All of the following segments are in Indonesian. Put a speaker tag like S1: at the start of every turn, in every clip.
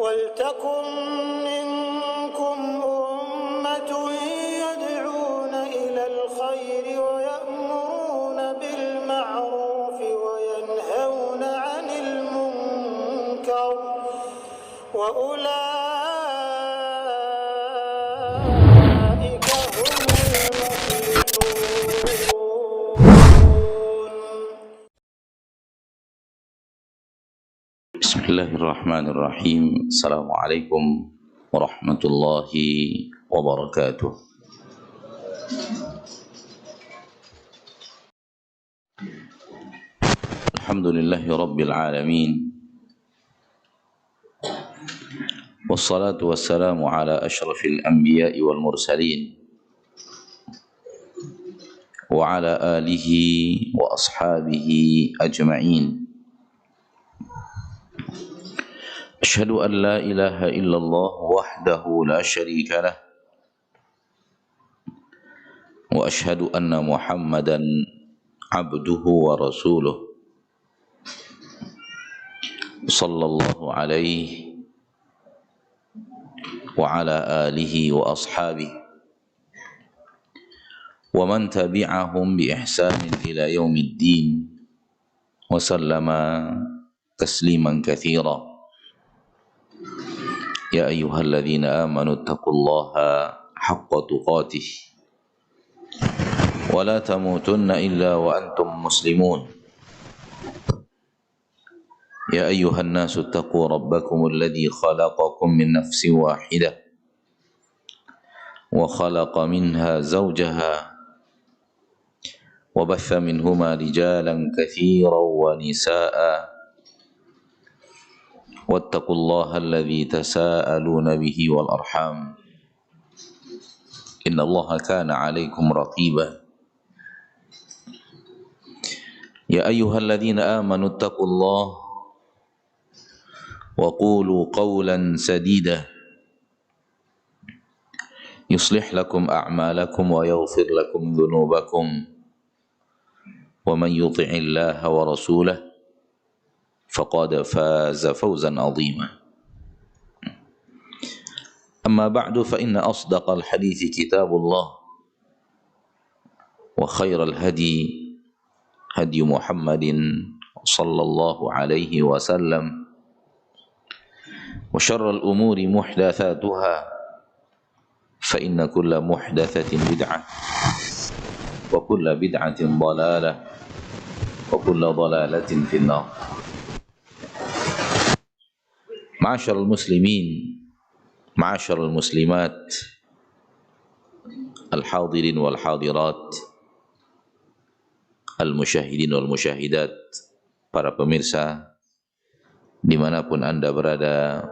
S1: وَلْتَكُنْ مِنْكُمْ أُمَّةٌ يَدْعُونَ إِلَى الْخَيْرِ وَيَأْمُرُونَ بِالْمَعْرُوفِ وَيَنْهَوْنَ عَنِ الْمُنْكَرِ وَأُولَئِكَ هُمُ الْمُفْلِحُونَ.
S2: Bismillahirrahmanirrahim. Assalamualaikum warahmatullahi wabarakatuh. Alhamdulillahi rabbil alamin. Wassalatu wassalamu ala ashrafil anbiya'i wal mursalin wa ala alihi wa ashabihi ajma'in. Asyhadu an la ilaha illallah wahdahu la syarika lah wa asyhadu anna Muhammadan abduhu wa rasuluh sallallahu alaihi wa ala alihi wa ashabihi wa man tabi'ahum bi ihsanin ila yaumiddin wa sallama tasliman katsira. Ya ayyuhalladzina amanu taqullaha haqqa tuqatih wa la tamutunna illa wa antum muslimun. Ya ayyuhan nasu taqu rabbakumul ladzi khalaqakum min nafsin wahidah wa khalaqa minha zawjaha wa batha minhuma rijalan katsiran wa nisaa'a wattaqullaha alladzi tasaaluna bihi wal arham innallaha kana 'alaikum raqiba. Ya ayyuhalladzina amanu taqullaha wa qulu qawlan sadida yuslih lakum a'malakum wa yaghfir lakum dhunubakum wa man yuti'illaha wa rasulahu faqad faza fawzan 'azima. Amma ba'du fa inna asdaqal hadithi kitabullah wa khairal hadi hadi Muhammadin sallallahu alaihi wasallam wa syarrul umuri muhdatsatuha fa inna kulla muhdatsatin bid'ah wa kulla bid'atin dhalalah wa kulla dhalalatin finnar. Ma'asyiral muslimin, ma'asyiral muslimat, al-hadirin wal hadirat, al-musyahidin wal musyahidat, para pemirsa dimanapun Anda berada,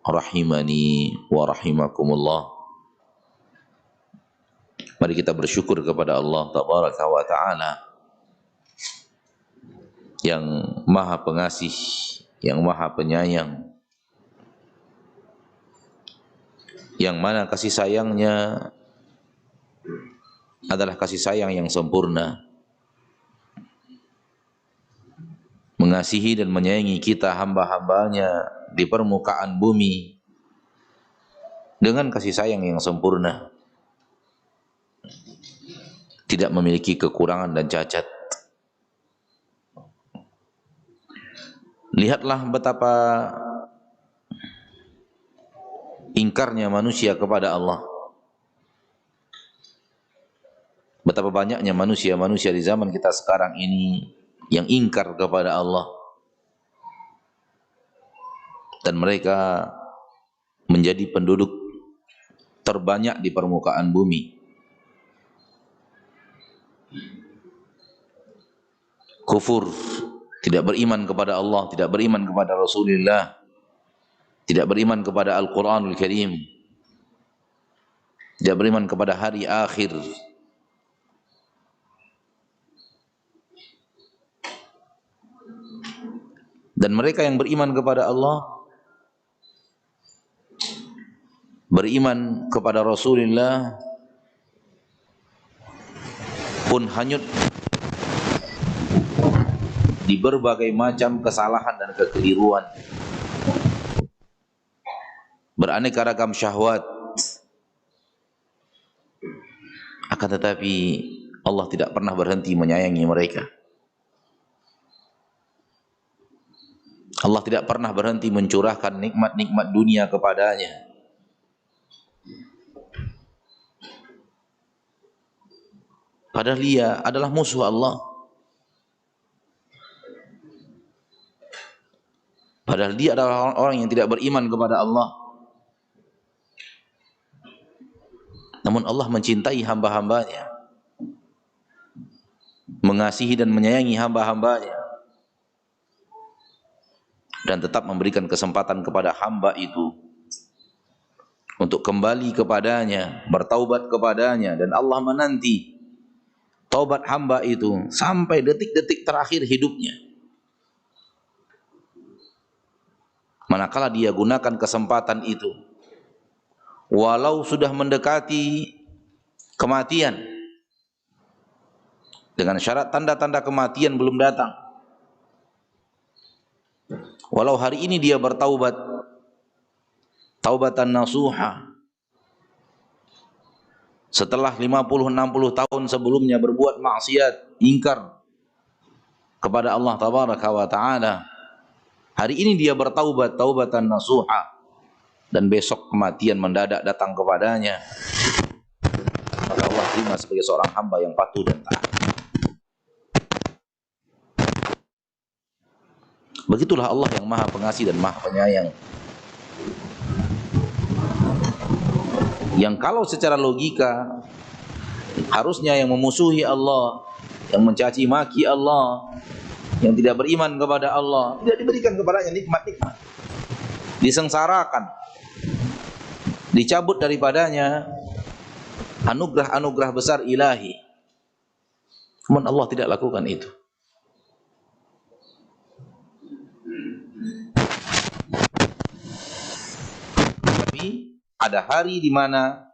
S2: rahimani wa rahimakumullah. Mari kita bersyukur kepada Allah tabaraka wa ta'ala yang maha pengasih, yang maha penyayang, yang mana kasih sayangnya adalah kasih sayang yang sempurna, mengasihi dan menyayangi kita hamba-hambanya di permukaan bumi dengan kasih sayang yang sempurna, tidak memiliki kekurangan dan cacat. Lihatlah betapa ingkarnya manusia kepada Allah. Betapa banyaknya manusia-manusia di zaman kita sekarang ini yang ingkar kepada Allah. Dan mereka menjadi penduduk terbanyak di permukaan bumi. Kufur, tidak beriman kepada Allah, tidak beriman kepada Rasulullah, tidak beriman kepada Al-Quranul Karim, tidak beriman kepada hari akhir. Dan mereka yang beriman kepada Allah, beriman kepada Rasulullah pun hanyut di berbagai macam kesalahan dan kekeliruan. beraneka ragam syahwat. Akan tetapi Allah tidak pernah berhenti menyayangi mereka. Allah tidak pernah berhenti mencurahkan nikmat-nikmat dunia kepadanya. Padahal dia adalah musuh Allah. Padahal dia adalah orang yang tidak beriman kepada Allah. Namun Allah mencintai hamba-hambanya, mengasihi dan menyayangi hamba-hambanya, dan tetap memberikan kesempatan kepada hamba itu untuk kembali kepadanya, bertaubat kepadanya, dan Allah menanti taubat hamba itu sampai detik-detik terakhir hidupnya. Manakala dia gunakan kesempatan itu, walau sudah mendekati kematian, dengan syarat tanda-tanda kematian belum datang, walau hari ini dia bertaubat, taubatan nasuha, setelah 50-60 tahun sebelumnya berbuat maksiat, ingkar kepada Allah tabaraka wa ta'ala, hari ini dia bertaubat, taubatan nasuha, dan besok kematian mendadak datang kepadanya, maka Allah terima sebagai seorang hamba yang patuh dan taat. Begitulah Allah yang maha pengasih dan maha penyayang, yang kalau secara logika harusnya yang memusuhi Allah, yang mencaci maki Allah, yang tidak beriman kepada Allah, tidak diberikan kepadanya nikmat-nikmat, disengsarakan, dicabut daripadanya anugerah-anugerah besar ilahi. Namun Allah tidak lakukan itu. Tapi ada hari di mana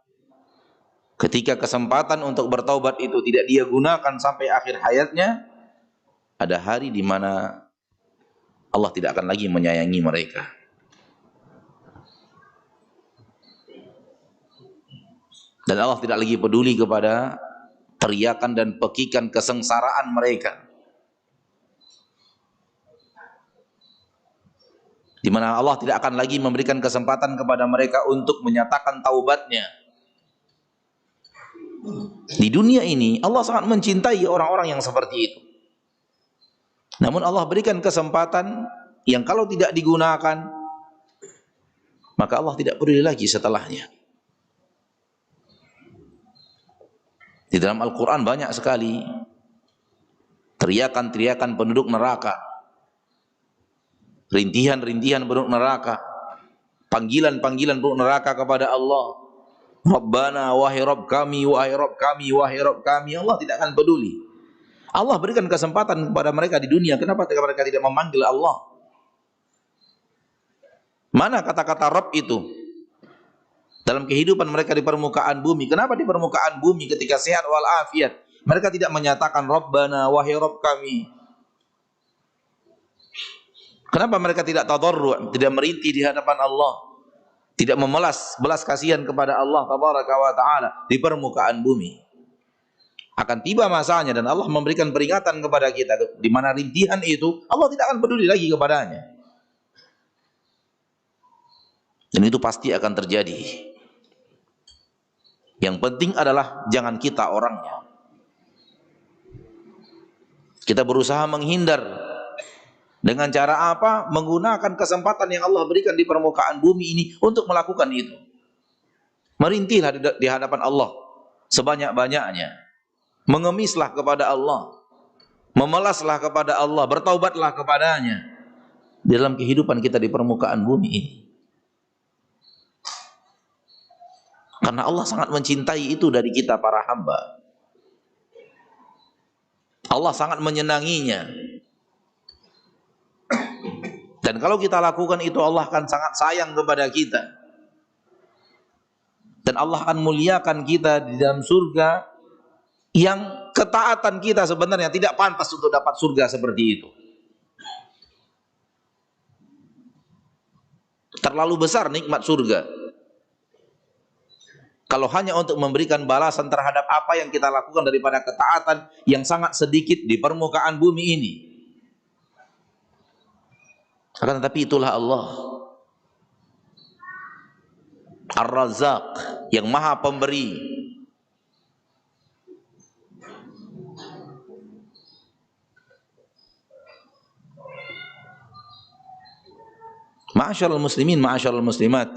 S2: ketika kesempatan untuk bertaubat itu tidak dia gunakan sampai akhir hayatnya, ada hari di mana Allah tidak akan lagi menyayangi mereka. Dan Allah tidak lagi peduli kepada teriakan dan pekikan kesengsaraan mereka, di mana Allah tidak akan lagi memberikan kesempatan kepada mereka untuk menyatakan taubatnya. Di dunia ini Allah sangat mencintai orang-orang yang seperti itu. Namun Allah berikan kesempatan yang kalau tidak digunakan, maka Allah tidak peduli lagi setelahnya. Di dalam Al-Quran banyak sekali teriakan-teriakan penduduk neraka, rintihan-rintihan penduduk neraka, panggilan-panggilan penduduk neraka kepada Allah. Rabbana, wahai Rabb kami, wahai Rabb kami, wahai Rabb kami. Allah tidak akan peduli. Allah berikan kesempatan kepada mereka di dunia. Kenapa mereka tidak memanggil Allah? Mana kata-kata Rabb itu dalam kehidupan mereka di permukaan bumi? Kenapa di permukaan bumi ketika sehat walafiat mereka tidak menyatakan Rabbana, wahai Rabb kami? Kenapa mereka tidak tadarru', tidak merintih di hadapan Allah, tidak memelas belas kasihan kepada Allah tabaraka wa ta'ala di permukaan bumi? Akan tiba masanya dan Allah memberikan peringatan kepada kita, di mana rintihan itu Allah tidak akan peduli lagi kepadanya. Dan itu pasti akan terjadi. Yang penting adalah jangan kita orangnya. Kita berusaha menghindar. Dengan cara apa? Menggunakan kesempatan yang Allah berikan di permukaan bumi ini untuk melakukan itu. Merintihlah di hadapan Allah sebanyak-banyaknya. Mengemislah kepada Allah, memelaslah kepada Allah, bertaubatlah kepadanya dalam kehidupan kita di permukaan bumi ini. Karena Allah sangat mencintai itu dari kita para hamba. Allah sangat menyenanginya. Dan kalau kita lakukan itu, Allah akan sangat sayang kepada kita. Dan Allah akan muliakan kita di dalam surga, yang ketaatan kita sebenarnya tidak pantas untuk dapat surga seperti itu. Terlalu besar nikmat surga. kalau hanya untuk memberikan balasan terhadap apa yang kita lakukan daripada ketaatan yang sangat sedikit di permukaan bumi ini. Akan tetapi itulah Allah Ar-Razzaq, yang maha pemberi. Ma'asyiral muslimin, ma'asyiral muslimat,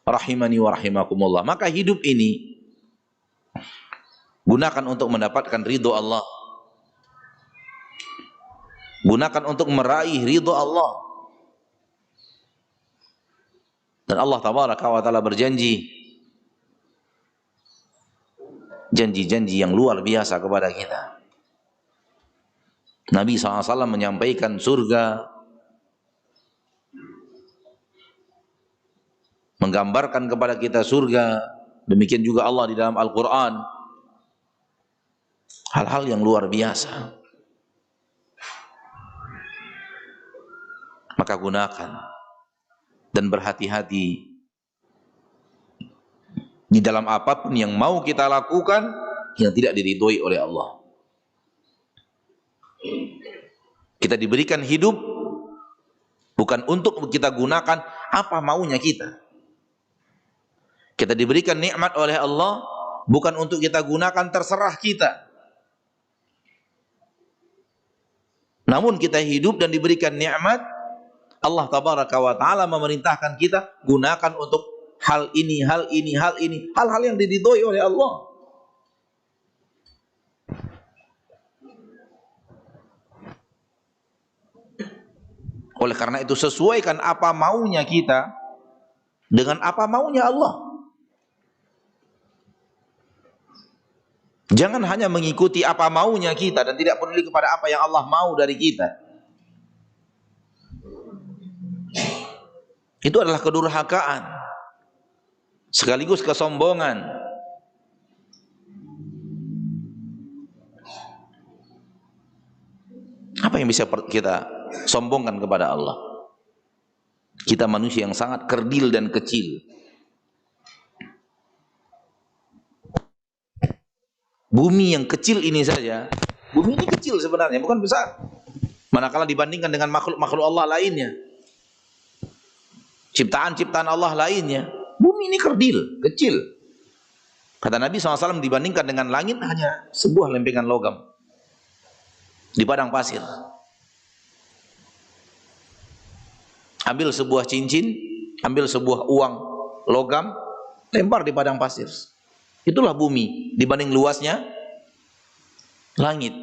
S2: rahimani wa rahimakumullah. Maka hidup ini gunakan untuk mendapatkan ridho Allah. Gunakan untuk meraih ridho Allah. Dan Allah tabaraka wa ta'ala berjanji, janji-janji yang luar biasa kepada kita. Nabi SAW menyampaikan surga, menggambarkan kepada kita surga. Demikian juga Allah di dalam Al-Quran. Hal-hal yang luar biasa. Maka gunakan dan berhati-hati di dalam apapun yang mau kita lakukan yang tidak diridhoi oleh Allah. Kita diberikan hidup bukan untuk kita gunakan apa maunya kita. Kita diberikan nikmat oleh Allah bukan untuk kita gunakan terserah kita. Namun kita hidup dan diberikan nikmat, Allah tabaraka wa ta'ala memerintahkan kita gunakan untuk hal ini, hal ini, hal ini, hal-hal yang diridhoi oleh Allah. Oleh karena itu sesuaikan apa maunya kita dengan apa maunya Allah. Jangan hanya mengikuti apa maunya kita dan tidak peduli kepada apa yang Allah mau dari kita. Itu adalah kedurhakaan sekaligus kesombongan. Apa yang bisa kita sombongkan kepada Allah? Kita manusia yang sangat kerdil dan kecil. Bumi yang kecil ini saja, bumi ini kecil sebenarnya, bukan besar. Manakala dibandingkan dengan makhluk-makhluk Allah lainnya, ciptaan-ciptaan Allah lainnya, bumi ini kerdil, kecil. Kata Nabi SAW, dibandingkan dengan langit hanya sebuah lempengan logam di padang pasir. Ambil sebuah cincin, ambil sebuah uang logam, lempar di padang pasir. Itulah bumi dibanding luasnya langit.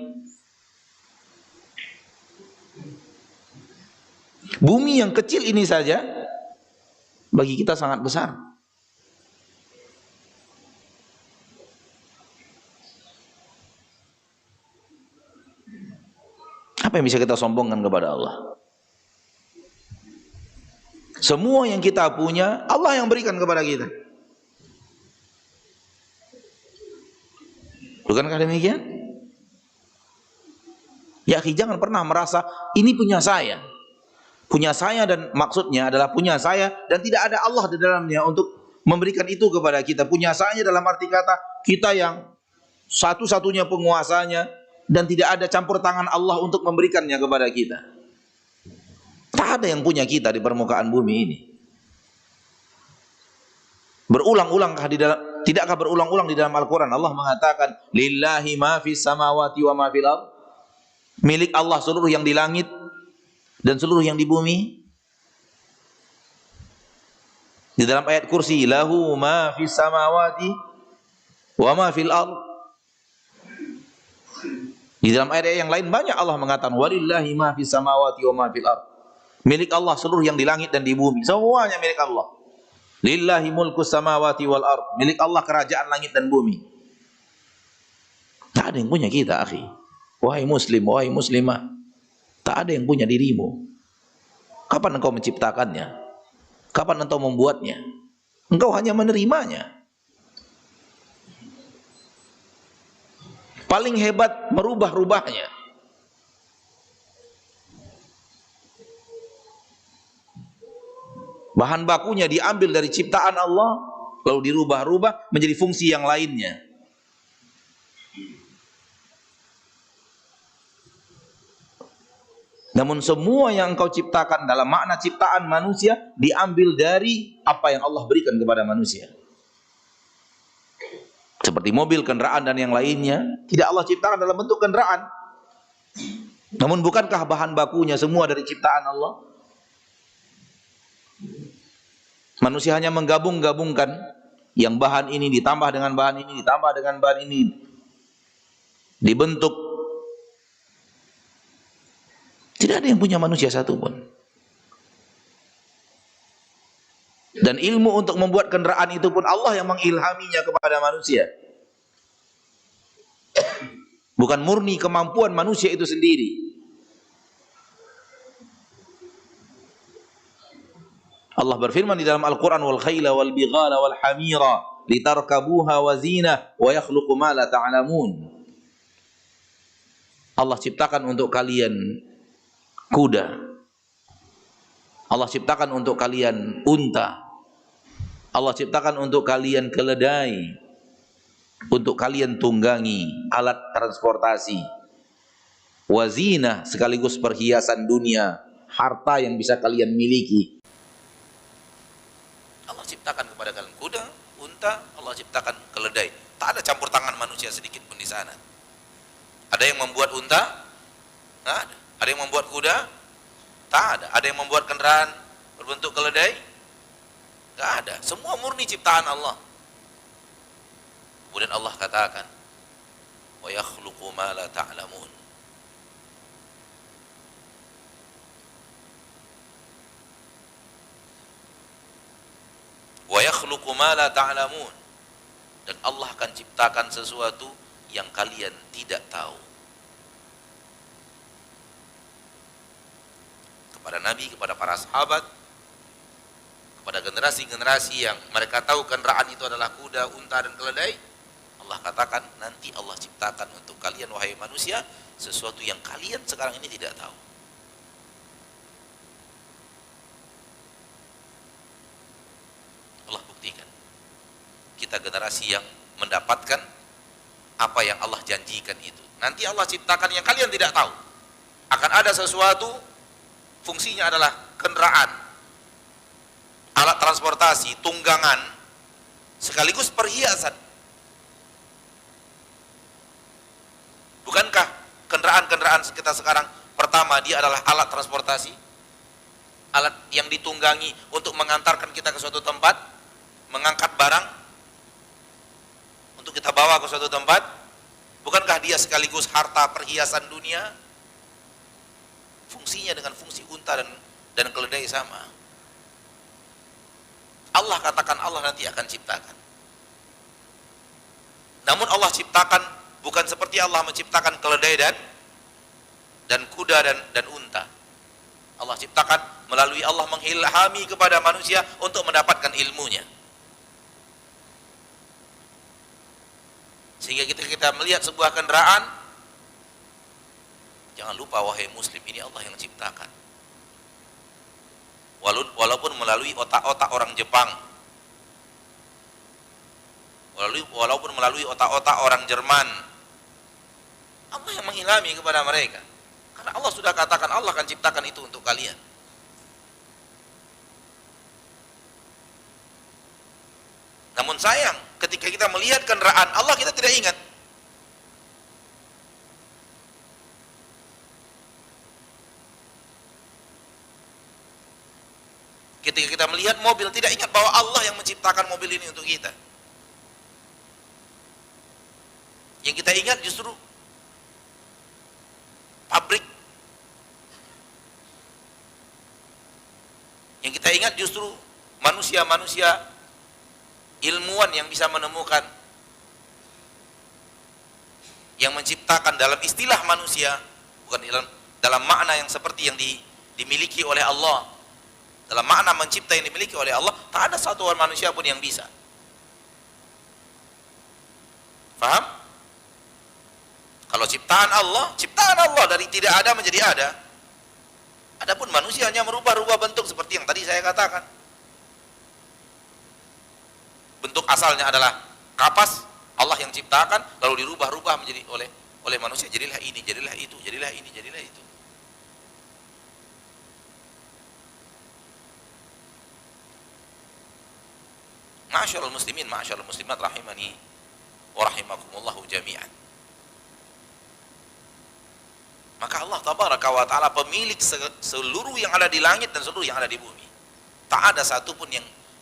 S2: Bumi yang kecil ini saja bagi kita sangat besar. Apa yang bisa kita sombongkan kepada Allah? Semua yang kita punya Allah yang berikan kepada kita. Bukankah demikian? Ya, jangan pernah merasa ini punya saya. Punya saya dan maksudnya adalah punya saya dan tidak ada Allah di dalamnya untuk memberikan itu kepada kita. Punya saya dalam arti kata kita yang satu-satunya penguasanya dan tidak ada campur tangan Allah untuk memberikannya kepada kita. Tak ada yang punya kita di permukaan bumi ini. Berulang-ulangkah di dalam, tidakkah berulang-ulang di dalam Al-Quran Allah mengatakan lillahi ma fis samawati wa ma fil ardh, milik Allah seluruh yang di langit dan seluruh yang di bumi. Di dalam ayat kursi lahu ma fis samawati wa ma fil ardh. Di dalam ayat yang lain banyak Allah mengatakan walillahi ma fis samawati wa ma fil ardh, milik Allah seluruh yang di langit dan di bumi, semuanya milik Allah. Lillahi mulkus samawati wal ard, milik Allah kerajaan langit dan bumi. Tak ada yang punya kita, akhi. Wahai muslim, wahai muslimah, tak ada yang punya dirimu. Kapan engkau menciptakannya? Kapan engkau membuatnya? Engkau hanya menerimanya. Paling hebat merubah-rubahnya. Bahan bakunya diambil dari ciptaan Allah, lalu dirubah-rubah menjadi fungsi yang lainnya. Namun semua yang engkau ciptakan dalam makna ciptaan manusia diambil dari apa yang Allah berikan kepada manusia. Seperti mobil, kendaraan dan yang lainnya, tidak Allah ciptakan dalam bentuk kendaraan. Namun bukankah bahan bakunya semua dari ciptaan Allah? Manusia hanya menggabung-gabungkan yang bahan ini ditambah dengan bahan ini, ditambah dengan bahan ini, dibentuk. Tidak ada yang punya manusia satupun. Dan ilmu untuk membuat kendaraan itu pun Allah yang mengilhaminya kepada manusia. Bukan murni kemampuan manusia itu sendiri. Allah berfirman di dalam Al-Quran, wal khayla wal bighala wal hamira litarkabuha wa zinah wa yakhluqu ma la ta'lamun. Allah ciptakan untuk kalian kuda. Allah ciptakan untuk kalian unta. Allah ciptakan untuk kalian keledai. Untuk kalian tunggangi, alat transportasi. Wazina, sekaligus perhiasan dunia, harta yang bisa kalian miliki. Allah ciptakan kepada kalian kuda, unta, Allah ciptakan keledai. Tak ada campur tangan manusia sedikit pun di sana. Ada yang membuat unta? Nggak ada. Ada yang membuat kuda? Tak ada. Ada yang membuat kendaraan berbentuk keledai? Nggak ada. Semua murni ciptaan Allah. Kemudian Allah katakan, wa yakhluqu ma la ta'lamun. Wa yakhluqu ma la ta'lamun. Dan Allah akan ciptakan sesuatu yang kalian tidak tahu. Kepada Nabi, kepada para sahabat, kepada generasi-generasi yang mereka tahu kendaraan itu adalah kuda, unta, dan keledai, Allah katakan, nanti Allah ciptakan untuk kalian, wahai manusia, sesuatu yang kalian sekarang ini tidak tahu. Allah buktikan. Kita generasi yang mendapatkan apa yang Allah janjikan itu. Nanti Allah ciptakan yang kalian tidak tahu. Akan ada sesuatu, fungsinya adalah kendaraan, alat transportasi, tunggangan, sekaligus perhiasan. Bukankah kendaraan-kendaraan kita sekarang, pertama dia adalah alat transportasi, alat yang ditunggangi untuk mengantarkan kita ke suatu tempat, mengangkat barang untuk kita bawa ke suatu tempat. Bukankah dia sekaligus harta perhiasan dunia? Fungsinya dengan fungsi unta dan keledai sama. Allah katakan Allah nanti akan ciptakan. Namun Allah ciptakan bukan seperti Allah menciptakan keledai dan kuda dan unta. Allah ciptakan melalui Allah mengilhami kepada manusia untuk mendapatkan ilmunya. Sehingga kita melihat sebuah kendaraan, jangan lupa wahai muslim, ini Allah yang ciptakan. Walaupun melalui otak-otak orang Jepang, walaupun melalui otak-otak orang Jerman, Allah yang mengilhami kepada mereka. Karena Allah sudah katakan Allah akan ciptakan itu untuk kalian. Namun sayang, ketika kita melihat kendaraan Allah, kita tidak ingat. Ketika kita melihat mobil, tidak ingat bahwa Allah yang menciptakan mobil ini untuk kita. Yang kita ingat justru pabrik. Yang kita ingat justru manusia-manusia ilmuwan yang bisa menemukan, yang menciptakan dalam istilah manusia, bukan dalam makna yang seperti yang dimiliki oleh Allah. Dalam makna mencipta yang dimiliki oleh Allah, tak ada satu orang manusia pun yang bisa. Faham? Kalau ciptaan Allah dari tidak ada menjadi ada. Adapun manusia hanya merubah-rubah bentuk seperti yang tadi saya katakan. bentuk asalnya adalah kapas, Allah yang ciptakan, lalu dirubah-rubah menjadi oleh manusia, jadilah ini, jadilah itu, jadilah ini, jadilah itu. Ma'asyiral muslimin, ma'asyiral muslimat rahimani wa rahimakumullahu jami'an. Maka Allah tabaraka wa ta'ala pemilik seluruh yang ada di langit dan seluruh yang ada di bumi. Tak ada satupun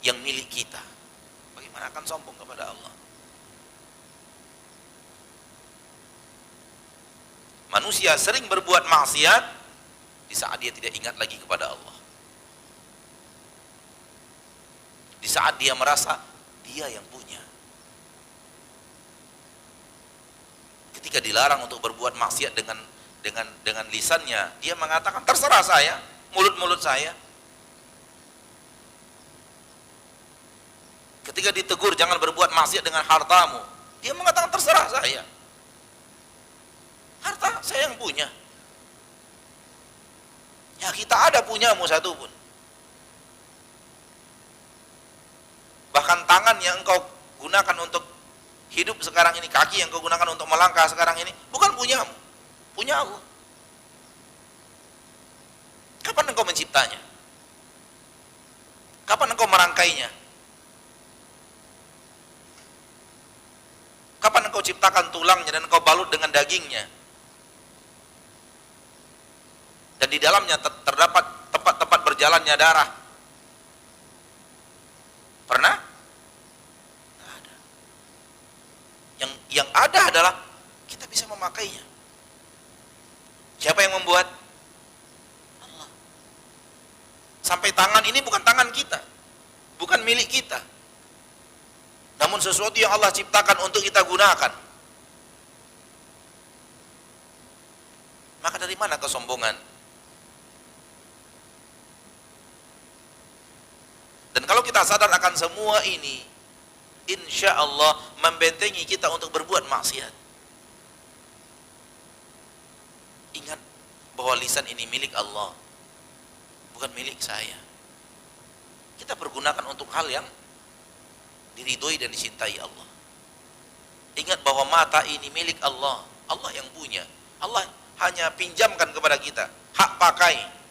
S2: yang milik kita. Bagaimana akan sombong kepada Allah? Manusia sering berbuat maksiat di saat dia tidak ingat lagi kepada Allah. Di saat dia merasa dia yang punya. Ketika dilarang untuk berbuat maksiat dengan lisannya, dia mengatakan terserah saya, mulut saya. Ketika ditegur jangan berbuat maksiat dengan hartamu, dia mengatakan terserah saya. Harta saya yang punya. Ya kita ada punyamu satu pun. Bahkan tangan yang engkau gunakan untuk hidup sekarang ini, kaki yang engkau gunakan untuk melangkah sekarang ini, bukan punyamu, punya Allah. Kapan engkau menciptanya? Kapan engkau merangkainya? Kapan engkau ciptakan tulangnya dan engkau balut dengan dagingnya? Dan di dalamnya terdapat tempat-tempat berjalannya darah. Pernah? Tidak ada. Yang ada adalah kita bisa memakainya. Siapa yang membuat? Allah. Sampai tangan ini bukan tangan kita, bukan milik kita, namun sesuatu yang Allah ciptakan untuk kita gunakan. Maka dari mana kesombongan? Dan kalau kita sadar akan semua ini, insya Allah membentengi kita untuk berbuat maksiat. Ingat bahwa lisan ini milik Allah, bukan milik saya. Kita pergunakan untuk hal yang diridhoi dan dicintai Allah. Ingat bahwa mata ini milik Allah, Allah yang punya. Allah hanya pinjamkan kepada kita, hak pakai.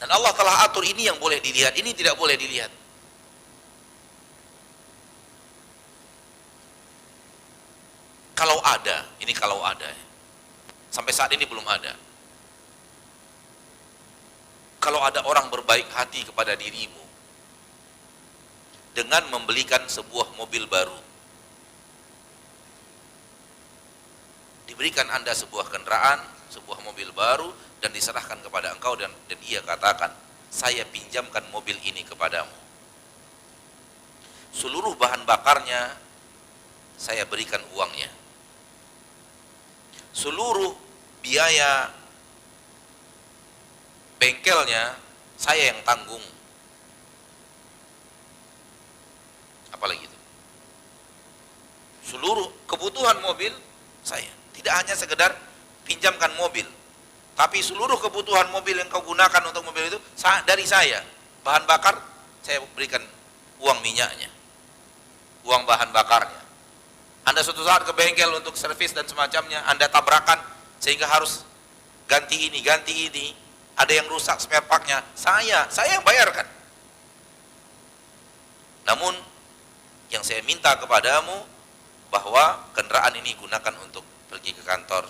S2: Dan Allah telah atur ini yang boleh dilihat, ini tidak boleh dilihat. Kalau ada, ini kalau ada. Sampai saat ini belum ada. Kalau ada orang berbaik hati kepada dirimu dengan membelikan sebuah mobil baru, diberikan Anda sebuah kendaraan, sebuah mobil baru, dan diserahkan kepada engkau, dan ia katakan, saya pinjamkan mobil ini kepadamu. Seluruh bahan bakarnya saya berikan uangnya. Seluruh biaya bengkelnya saya yang tanggung. Apalagi itu? Seluruh kebutuhan mobil saya. Tidak hanya sekedar pinjamkan mobil, tapi seluruh kebutuhan mobil yang kau gunakan untuk mobil itu dari saya. Bahan bakar saya berikan uang minyaknya, uang bahan bakarnya. Anda suatu saat ke bengkel untuk servis dan semacamnya, Anda tabrakan sehingga harus ganti ini, ada yang rusak spare partnya, saya yang bayarkan. Namun yang saya minta kepadamu bahwa kendaraan ini gunakan untuk pergi ke kantor,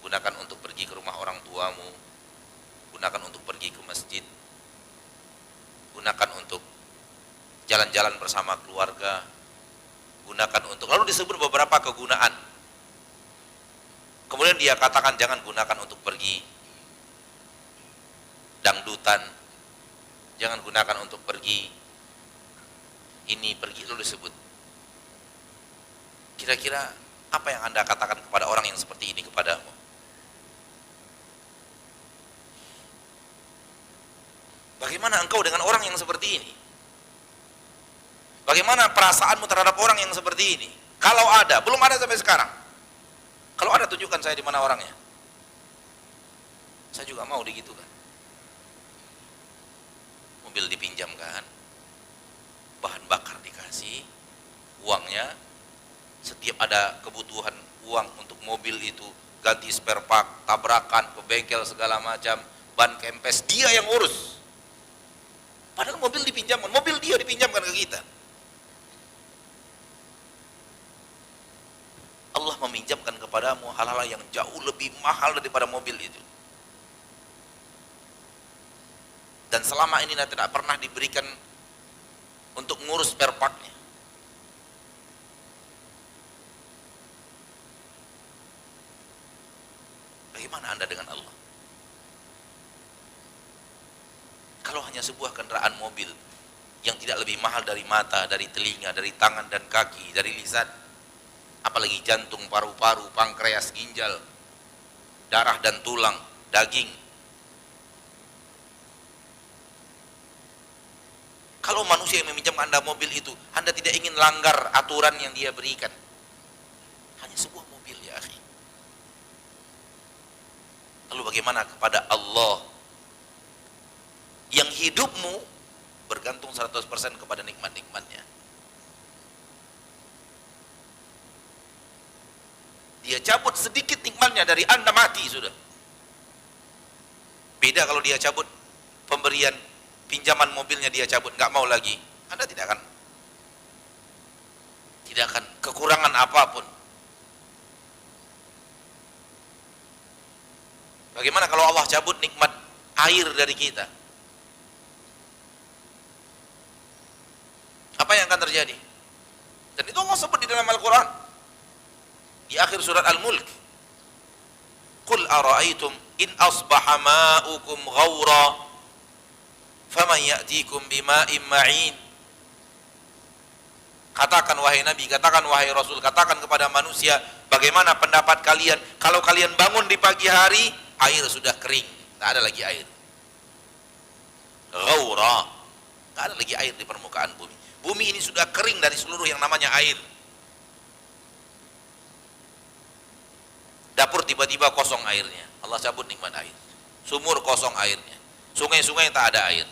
S2: gunakan untuk pergi ke rumah orang tuamu, gunakan untuk pergi ke masjid, gunakan untuk jalan-jalan bersama keluarga, gunakan untuk, lalu disebut beberapa kegunaan. Kemudian dia katakan jangan gunakan untuk pergi dangdutan, jangan gunakan untuk pergi ini, pergi itu disebut. Kira-kira apa yang Anda katakan kepada orang yang seperti ini kepadamu? Bagaimana engkau dengan orang yang seperti ini? Bagaimana perasaanmu terhadap orang yang seperti ini? Kalau ada, belum ada sampai sekarang. Kalau ada, tunjukkan saya di mana orangnya. Saya juga mau digitukan. Mobil dipinjamkan, bahan bakar dikasih uangnya, setiap ada kebutuhan uang untuk mobil itu, ganti spare part, tabrakan, ke bengkel segala macam, ban kempes, dia yang urus. Padahal mobil dipinjamkan, mobil dia dipinjamkan ke kita. Allah meminjamkan kepadamu hal-hal yang jauh lebih mahal daripada mobil itu. Dan selama ini tidak pernah diberikan untuk ngurus spare part-nya. Bagaimana Anda dengan Allah? Kalau hanya sebuah kendaraan mobil yang tidak lebih mahal dari mata, dari telinga, dari tangan dan kaki, dari lisan, apalagi jantung, paru-paru, pankreas, ginjal, darah dan tulang, daging. Kalau manusia yang meminjam Anda mobil itu, Anda tidak ingin langgar aturan yang dia berikan. Hanya sebuah mobil, ya akhi. Lalu bagaimana kepada Allah yang hidupmu bergantung 100% kepada nikmat-nikmatnya? Dia cabut sedikit nikmatnya dari Anda, mati sudah. Beda kalau dia cabut pemberian pinjaman mobilnya, dia cabut, nggak mau lagi, Anda tidak akan kekurangan apapun. Bagaimana kalau Allah cabut nikmat air dari kita? Apa yang akan terjadi? Dan itu Allah sebut di dalam Al-Quran di akhir surat Al-Mulk. Qul ara'aytum in asbaha ma'ukum ghawra faman ya'tikum bima'in ma'in. Katakan wahai Nabi, katakan wahai Rasul, katakan kepada manusia, bagaimana pendapat kalian kalau kalian bangun di pagi hari, air sudah kering, tak ada lagi air. Ghawra, tak ada lagi air di permukaan bumi. Bumi ini sudah kering dari seluruh yang namanya air. Dapur tiba-tiba kosong airnya, Allah cabut nikmat air. Sumur kosong airnya, sungai-sungai tak ada air,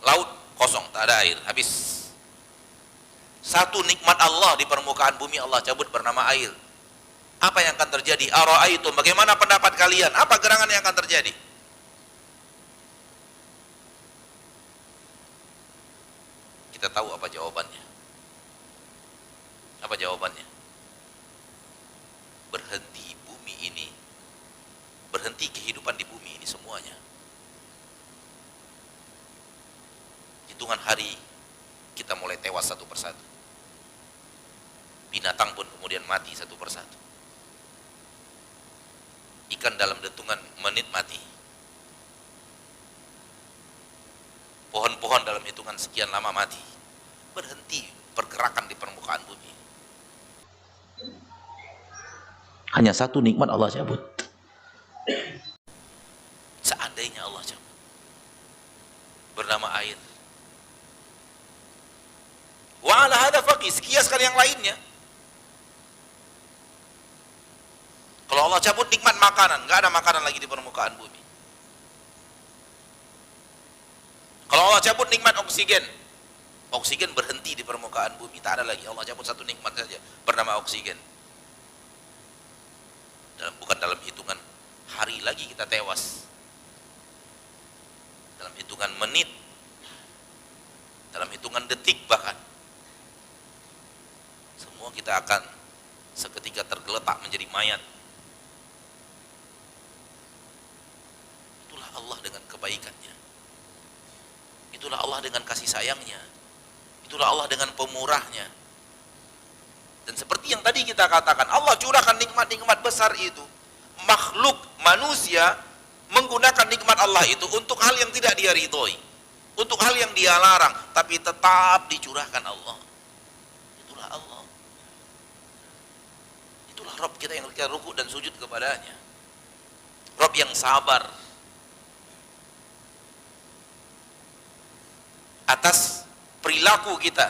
S2: laut kosong, tak ada air, habis. Satu nikmat Allah di permukaan bumi Allah cabut bernama air. Apa yang akan terjadi? Ara'aitum, bagaimana pendapat kalian? Apa gerangan yang akan terjadi? Kita tahu apa jawabannya. Apa jawabannya? Berhenti bumi ini, berhenti kehidupan di bumi ini semuanya. Hitungan hari kita mulai tewas satu persatu. Binatang pun kemudian mati satu persatu. Ikan dalam hitungan menit mati. Pohon-pohon dalam hitungan sekian lama mati. Berhenti pergerakan di permukaan bumi. Hanya satu nikmat Allah cabut. Seandainya Allah cabut, bernama air. Wa ala hadza faqis, kiaskan yang lainnya. Kalau Allah cabut nikmat makanan, nggak ada makanan lagi di permukaan bumi. Kalau Allah cabut nikmat oksigen, oksigen berhenti di permukaan bumi, tak ada lagi. Allah cabut satu nikmat saja, bernama oksigen. Bukan dalam hitungan hari lagi kita tewas, dalam hitungan menit, dalam hitungan detik bahkan. Semua kita akan seketika tergeletak menjadi mayat. Itulah Allah dengan kebaikannya. Itulah Allah dengan kasih sayangnya. Itulah Allah dengan pemurahnya. Dan seperti yang tadi kita katakan, Allah curahkan nikmat-nikmat besar itu. Makhluk manusia menggunakan nikmat Allah itu untuk hal yang tidak dia ridhoi, untuk hal yang dia larang, tapi tetap dicurahkan Allah. Itulah Allah. Itulah Rabb kita yang kita ruku dan sujud kepadanya. Rabb yang sabar atas perilaku kita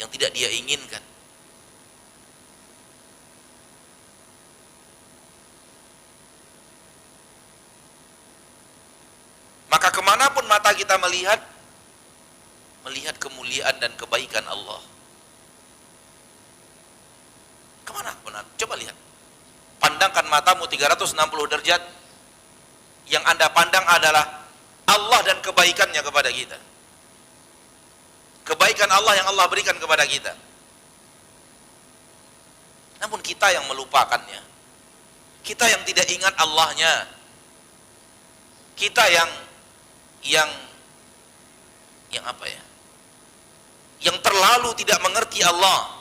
S2: yang tidak dia inginkan. Maka kemanapun mata kita melihat melihat kemuliaan dan kebaikan Allah. Kemana benar? Coba lihat. Pandangkan matamu 360 derajat. Yang Anda pandang adalah Allah dan kebaikannya kepada kita. Kebaikan Allah yang Allah berikan kepada kita. Namun kita yang melupakannya. Kita yang tidak ingat Allahnya. Kita yang apa ya? Yang terlalu tidak mengerti Allah.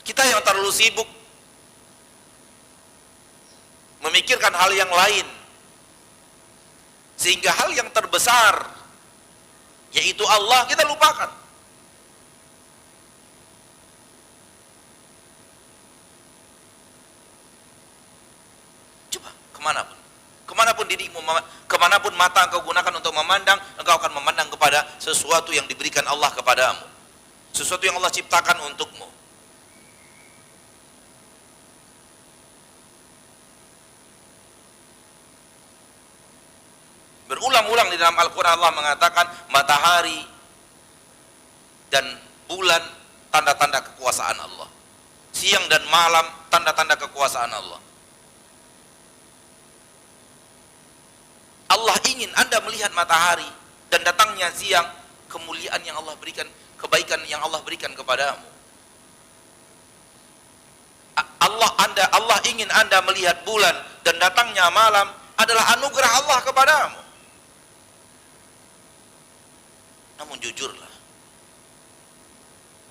S2: Kita yang terlalu sibuk memikirkan hal yang lain, sehingga hal yang terbesar yaitu Allah kita lupakan. Coba kemanapun dirimu, kemanapun mata engkau gunakan untuk memandang, engkau akan memandang kepada sesuatu yang diberikan Allah kepadamu, sesuatu yang Allah ciptakan untukmu. Berulang-ulang di dalam Al-Quran Allah mengatakan matahari dan bulan tanda-tanda kekuasaan Allah. Siang dan malam tanda-tanda kekuasaan Allah. Allah ingin Anda melihat matahari dan datangnya siang, kemuliaan yang Allah berikan, kebaikan yang Allah berikan kepadamu. Allah ingin Anda melihat bulan dan datangnya malam adalah anugerah Allah kepadamu. Namun jujurlah,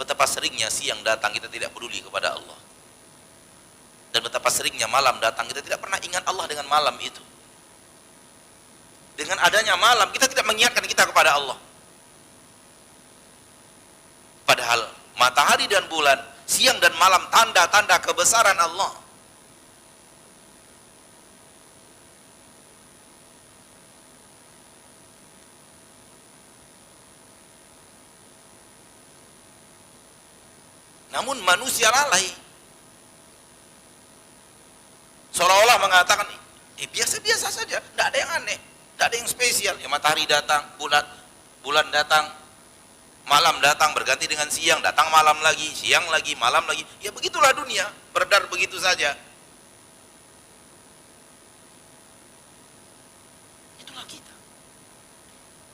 S2: betapa seringnya siang datang kita tidak peduli kepada Allah, dan betapa seringnya malam datang kita tidak pernah ingat Allah dengan malam itu. Dengan adanya malam kita tidak mengingatkan kita kepada Allah. Padahal matahari dan bulan, siang dan malam tanda-tanda kebesaran Allah. Namun manusia lalai, seolah-olah mengatakan biasa-biasa saja, tidak ada yang aneh, tidak ada yang spesial. Ya, matahari datang, bulan datang, malam datang, berganti dengan siang, datang malam lagi, siang lagi, malam lagi. Ya begitulah dunia, beredar begitu saja. Itulah kita.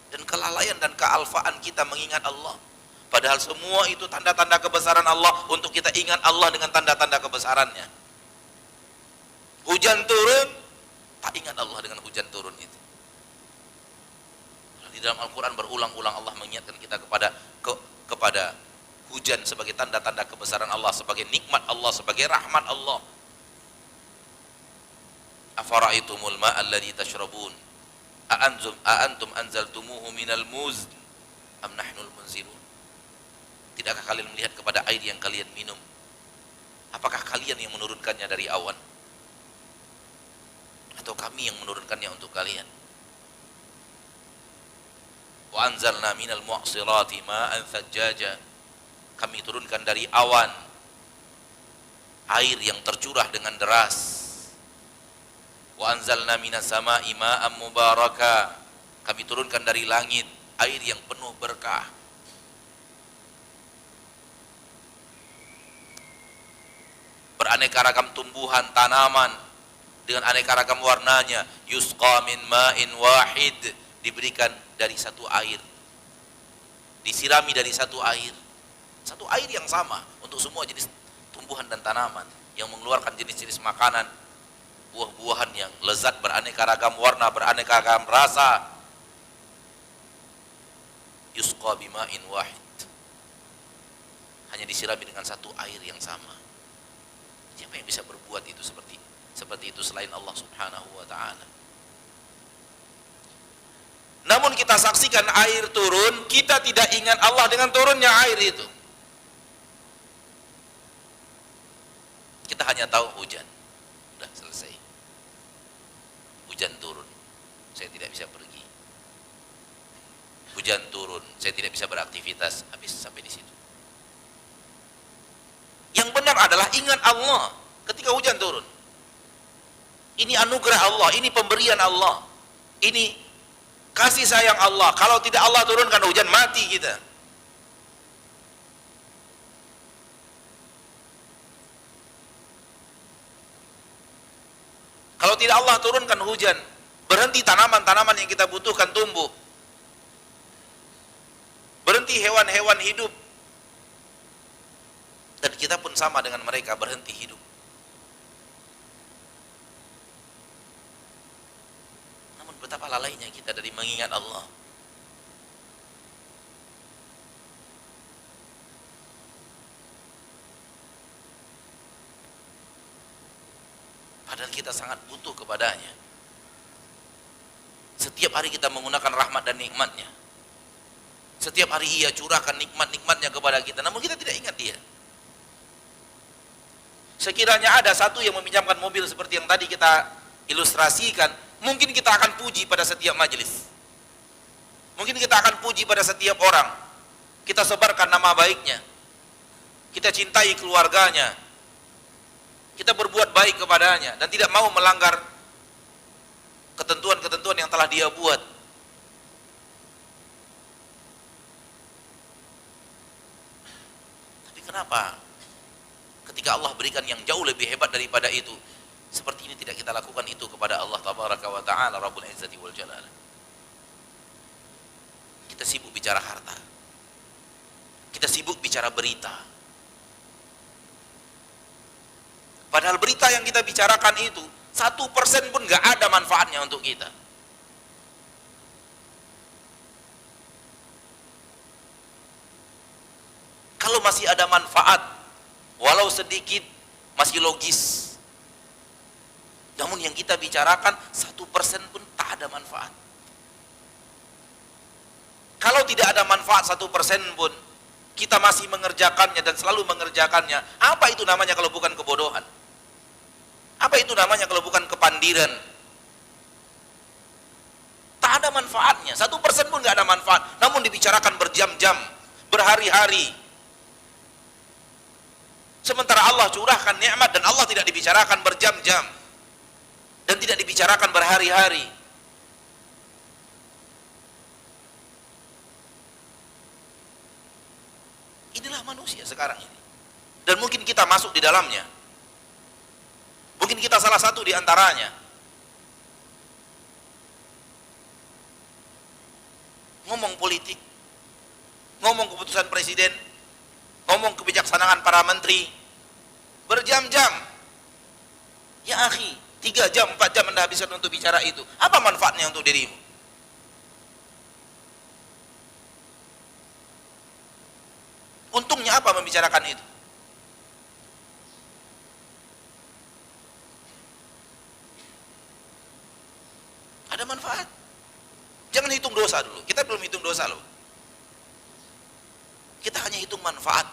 S2: Dan kelalaian dan kealfaan kita mengingat Allah. Padahal semua itu tanda-tanda kebesaran Allah, untuk kita ingat Allah dengan tanda-tanda kebesarannya. Hujan turun, tak ingat Allah dengan hujan turun itu. Di dalam Al-Quran berulang-ulang Allah mengingatkan kita kepada hujan sebagai tanda-tanda kebesaran Allah, sebagai nikmat Allah, sebagai rahmat Allah. Afara'aitumul ma'a alladhi tashrabun a'antum anzaltumuhu minal muzn am nahnul munzilun. Tidakkah kalian melihat kepada air yang kalian minum? Apakah kalian yang menurunkannya dari awan? Atau kami yang menurunkannya untuk kalian? Wa anzalna minal mu'sirati ma'an thajjaja. Kami turunkan dari awan air yang tercurah dengan deras. Wa anzalna minas sama'i ma'an mubaraka. Kami turunkan dari langit air yang penuh berkah. Beraneka ragam tumbuhan, tanaman dengan aneka ragam warnanya. Yusqa min ma'in wahid, diberikan dari satu air, disirami dari satu air yang sama untuk semua jenis tumbuhan dan tanaman, yang mengeluarkan jenis-jenis makanan, buah-buahan yang lezat, beraneka ragam warna, beraneka ragam rasa. Yusqa bima'in wahid, hanya disirami dengan satu air yang sama. Siapa yang bisa berbuat itu seperti itu selain Allah Subhanahu wa ta'ala? Namun kita saksikan air turun, kita tidak ingat Allah dengan turunnya air itu. Kita hanya tahu hujan, sudah selesai. Hujan turun, saya tidak bisa pergi. Hujan turun, saya tidak bisa beraktivitas, habis sampai di situ. Yang benar adalah ingat Allah ketika hujan turun. Ini anugerah Allah, ini pemberian Allah, ini Kasih sayang Allah, kalau tidak Allah turunkan hujan, mati kita. Kalau tidak Allah turunkan hujan, berhenti tanaman-tanaman yang kita butuhkan tumbuh. Berhenti hewan-hewan hidup. Dan kita pun sama dengan mereka, berhenti hidup. Namun betapa lalainya kita dari mengingat Allah. Padahal kita sangat butuh kepadanya. Setiap hari kita menggunakan rahmat dan nikmatnya. Setiap hari Ia curahkan nikmat-nikmatnya kepada kita, namun kita tidak ingat Dia. Sekiranya ada satu yang meminjamkan mobil seperti yang tadi kita ilustrasikan, mungkin kita akan puji pada setiap majelis. Mungkin kita akan puji pada setiap orang. Kita sebarkan nama baiknya. Kita cintai keluarganya. Kita berbuat baik kepadanya dan tidak mau melanggar ketentuan-ketentuan yang telah Dia buat. Tapi kenapa ketika Allah berikan yang jauh lebih hebat daripada itu, seperti ini tidak kita lakukan itu kepada Allah Tabaraka wa Ta'ala Rabbul Izzati wal Jalal? Kita sibuk bicara harta. Kita sibuk bicara berita. Padahal berita yang kita bicarakan itu 1% pun gak ada manfaatnya untuk kita. Kalau masih ada manfaat, walau sedikit, masih logis. Namun yang kita bicarakan 1% pun tak ada manfaat. Kalau tidak ada manfaat 1% pun, kita masih mengerjakannya dan selalu mengerjakannya. Apa itu namanya kalau bukan kebodohan? Apa itu namanya kalau bukan kepandiran? Tak ada manfaatnya, 1% pun gak ada manfaat. Namun dibicarakan berjam-jam, berhari-hari. Sementara Allah curahkan nikmat dan Allah tidak dibicarakan berjam-jam dan tidak dibicarakan berhari-hari. Inilah manusia sekarang ini. Dan mungkin kita masuk di dalamnya. Mungkin kita salah satu di antaranya. Ngomong politik, ngomong keputusan presiden, ngomong kebijaksanaan para menteri, berjam-jam. Ya akhi, 3 jam, 4 jam Anda habiskan untuk bicara itu. Apa manfaatnya untuk dirimu? Untungnya apa membicarakan itu? Ada manfaat. Jangan hitung dosa dulu. Kita belum hitung dosa loh. Kita hanya hitung manfaat.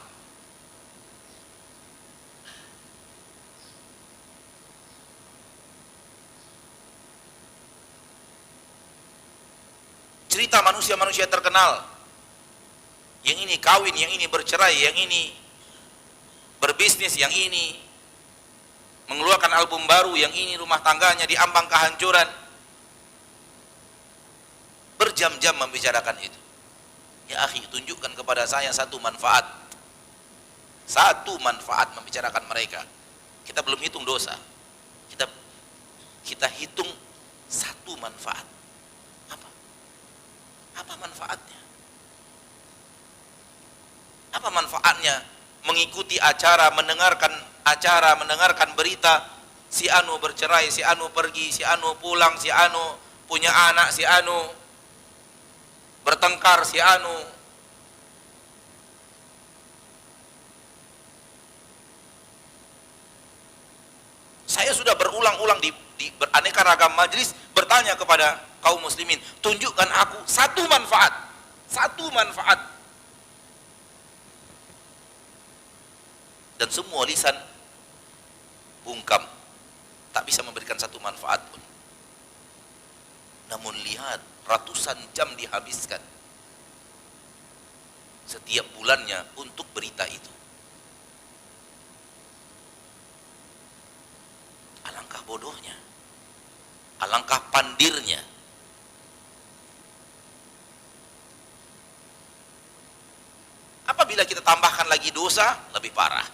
S2: Cerita manusia-manusia terkenal. Yang ini kawin, yang ini bercerai, yang ini berbisnis, yang ini mengeluarkan album baru, yang ini rumah tangganya diambang kehancuran. Berjam-jam membicarakan itu. Ya akhi, tunjukkan kepada saya satu manfaat. Satu manfaat membicarakan mereka. Kita belum hitung dosa. Kita hitung satu manfaat. Apa manfaatnya? Apa manfaatnya mengikuti acara, mendengarkan berita si anu bercerai, si anu pergi, si anu pulang, si anu punya anak, si anu bertengkar, si anu saya sudah berulang-ulang di beraneka ragam majelis bertanya kepada kaum muslimin, tunjukkan aku satu manfaat, dan semua lisan bungkam, tak bisa memberikan satu manfaat pun. Namun lihat, ratusan jam dihabiskan setiap bulannya untuk berita itu. Alangkah bodohnya, alangkah pandirnya. apabila kita tambahkan lagi dosa, lebih parah.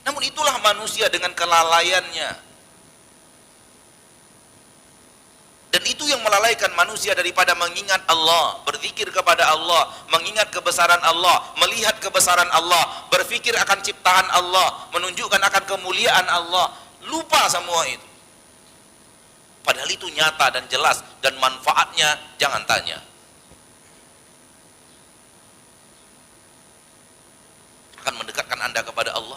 S2: Namun itulah manusia dengan kelalaiannya. Dan itu yang melalaikan manusia daripada mengingat Allah, berzikir kepada Allah, mengingat kebesaran Allah, melihat kebesaran Allah, berfikir akan ciptaan Allah, menunjukkan akan kemuliaan Allah. Lupa semua itu. Padahal itu nyata dan jelas, dan manfaatnya jangan tanya. Akan mendekatkan Anda kepada Allah,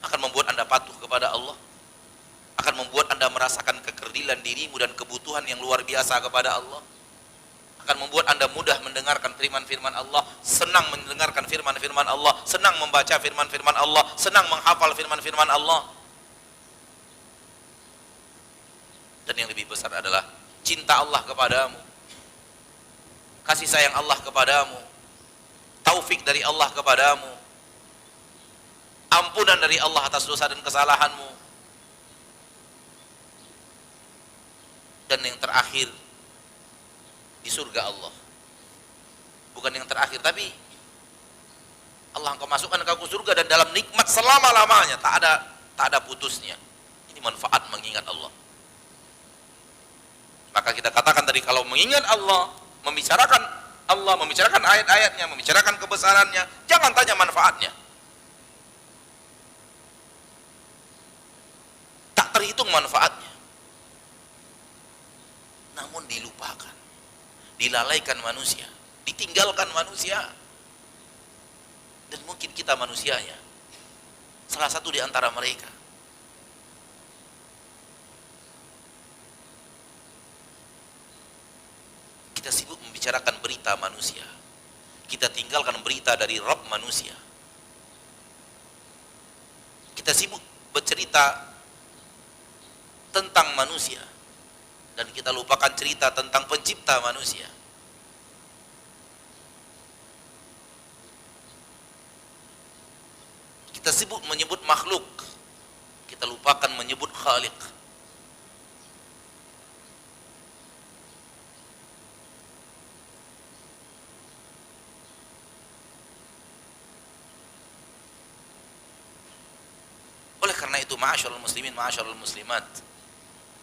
S2: akan membuat Anda patuh kepada Allah, akan membuat Anda merasakan kekerdilan dirimu dan kebutuhan yang luar biasa kepada Allah, akan membuat Anda mudah mendengarkan firman-firman Allah, senang mendengarkan firman-firman Allah, senang membaca firman-firman Allah, senang menghafal firman-firman Allah. Dan yang lebih besar adalah cinta Allah kepadamu, kasih sayang Allah kepadamu, taufik dari Allah kepadamu, ampunan dari Allah atas dosa dan kesalahanmu. Dan yang terakhir, di surga Allah. Bukan yang terakhir, tapi Allah engkau masukkan ke surga dan dalam nikmat selama-lamanya, tak ada putusnya. Ini manfaat mengingat Allah. Maka kita katakan tadi, kalau mengingat Allah, membicarakan ayat-ayatnya, membicarakan kebesarannya, jangan tanya manfaatnya. Tak terhitung manfaatnya. Namun dilupakan, dilalaikan manusia, ditinggalkan manusia. Dan mungkin kita manusianya salah satu di antara mereka. Kita sibuk membicarakan berita manusia, kita tinggalkan berita dari Rabb manusia. Kita sibuk bercerita tentang manusia, dan kita lupakan cerita tentang pencipta manusia. Kita sibuk menyebut makhluk, kita lupakan menyebut Khaliq. Oleh karena itu, ma'asyiral muslimin, ma'asyiral muslimat,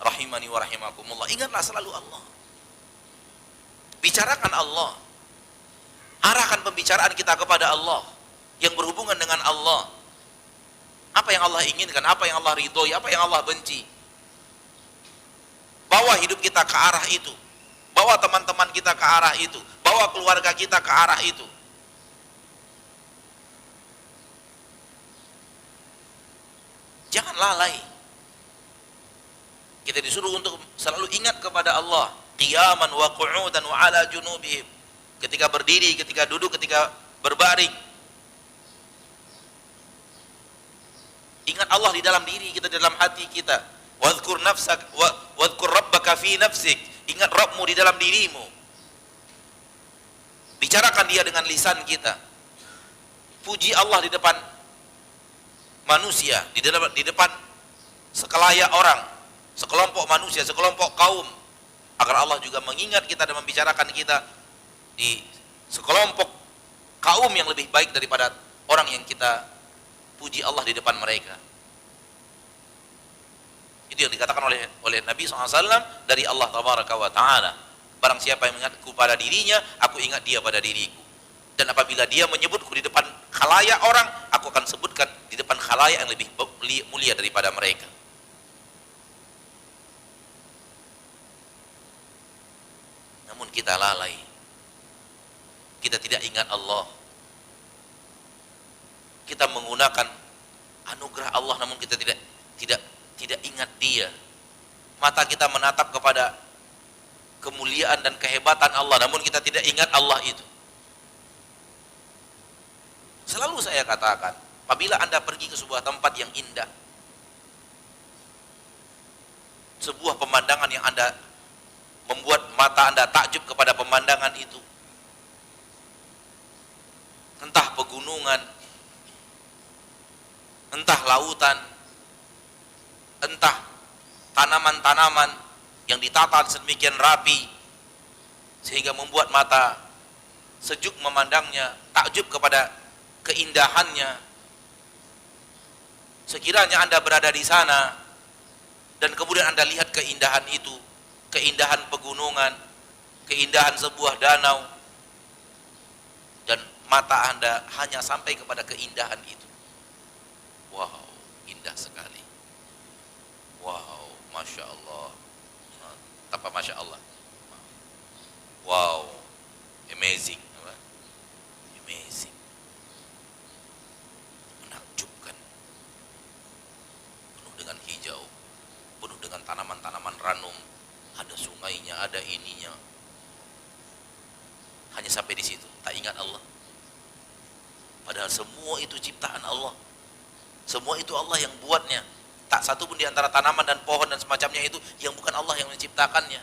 S2: rahimani wa rahimakumullah, ingatlah selalu Allah. Bicarakan Allah, arahkan pembicaraan kita kepada Allah, yang berhubungan dengan Allah. Apa yang Allah inginkan, apa yang Allah ridhoi, apa yang Allah benci. Bawa hidup kita ke arah itu, bawa teman-teman kita ke arah itu, bawa keluarga kita ke arah itu. Jangan lalai. Kita disuruh untuk selalu ingat kepada Allah, qiyaman wa qu'udan wa ala junubihim. Ketika berdiri, ketika duduk, ketika berbaring. Ingat Allah di dalam diri kita, di dalam hati kita. Wadhkur nafsak wadhkur rabbaka fi nafsik. Ingat Rabbmu di dalam dirimu. Bicarakan Dia dengan lisan kita. Puji Allah di depan manusia, di depan sekelayak orang, sekelompok manusia, sekelompok kaum, agar Allah juga mengingat kita dan membicarakan kita di sekelompok kaum yang lebih baik daripada orang yang kita puji Allah di depan mereka. Itu yang dikatakan oleh Nabi SAW dari Allah Tabaraka wa Ta'ala. Barang siapa yang mengingatku pada dirinya, aku ingat dia pada diriku. Dan apabila dia menyebutku di depan khalayak orang, aku akan sebutkan di depan khalayak yang lebih mulia daripada mereka. Namun kita lalai, kita tidak ingat Allah. Kita menggunakan anugerah Allah, namun kita tidak ingat Dia. Mata kita menatap kepada kemuliaan dan kehebatan Allah, namun kita tidak ingat Allah itu. Selalu saya katakan, apabila Anda pergi ke sebuah tempat yang indah, sebuah pemandangan yang Anda membuat mata Anda takjub kepada pemandangan itu, entah pegunungan, entah lautan, entah tanaman-tanaman, yang ditata sedemikian rapi sehingga membuat mata sejuk memandangnya, takjub kepada keindahannya. Sekiranya Anda berada di sana dan kemudian Anda lihat keindahan itu, keindahan pegunungan, keindahan sebuah danau, dan mata Anda hanya sampai kepada keindahan itu. Wow, indah sekali. Wow, Masya Allah. Apa Masya Allah? Wow, amazing. Amazing. Menakjubkan. Penuh dengan hijau, penuh dengan tanaman-tanaman ranum, ada sungainya, ada ininya. Hanya sampai di situ, tak ingat Allah. Padahal semua itu ciptaan Allah. Semua itu Allah yang buatnya. Tak satu pun di antara tanaman dan pohon dan semacamnya itu yang bukan Allah yang menciptakannya.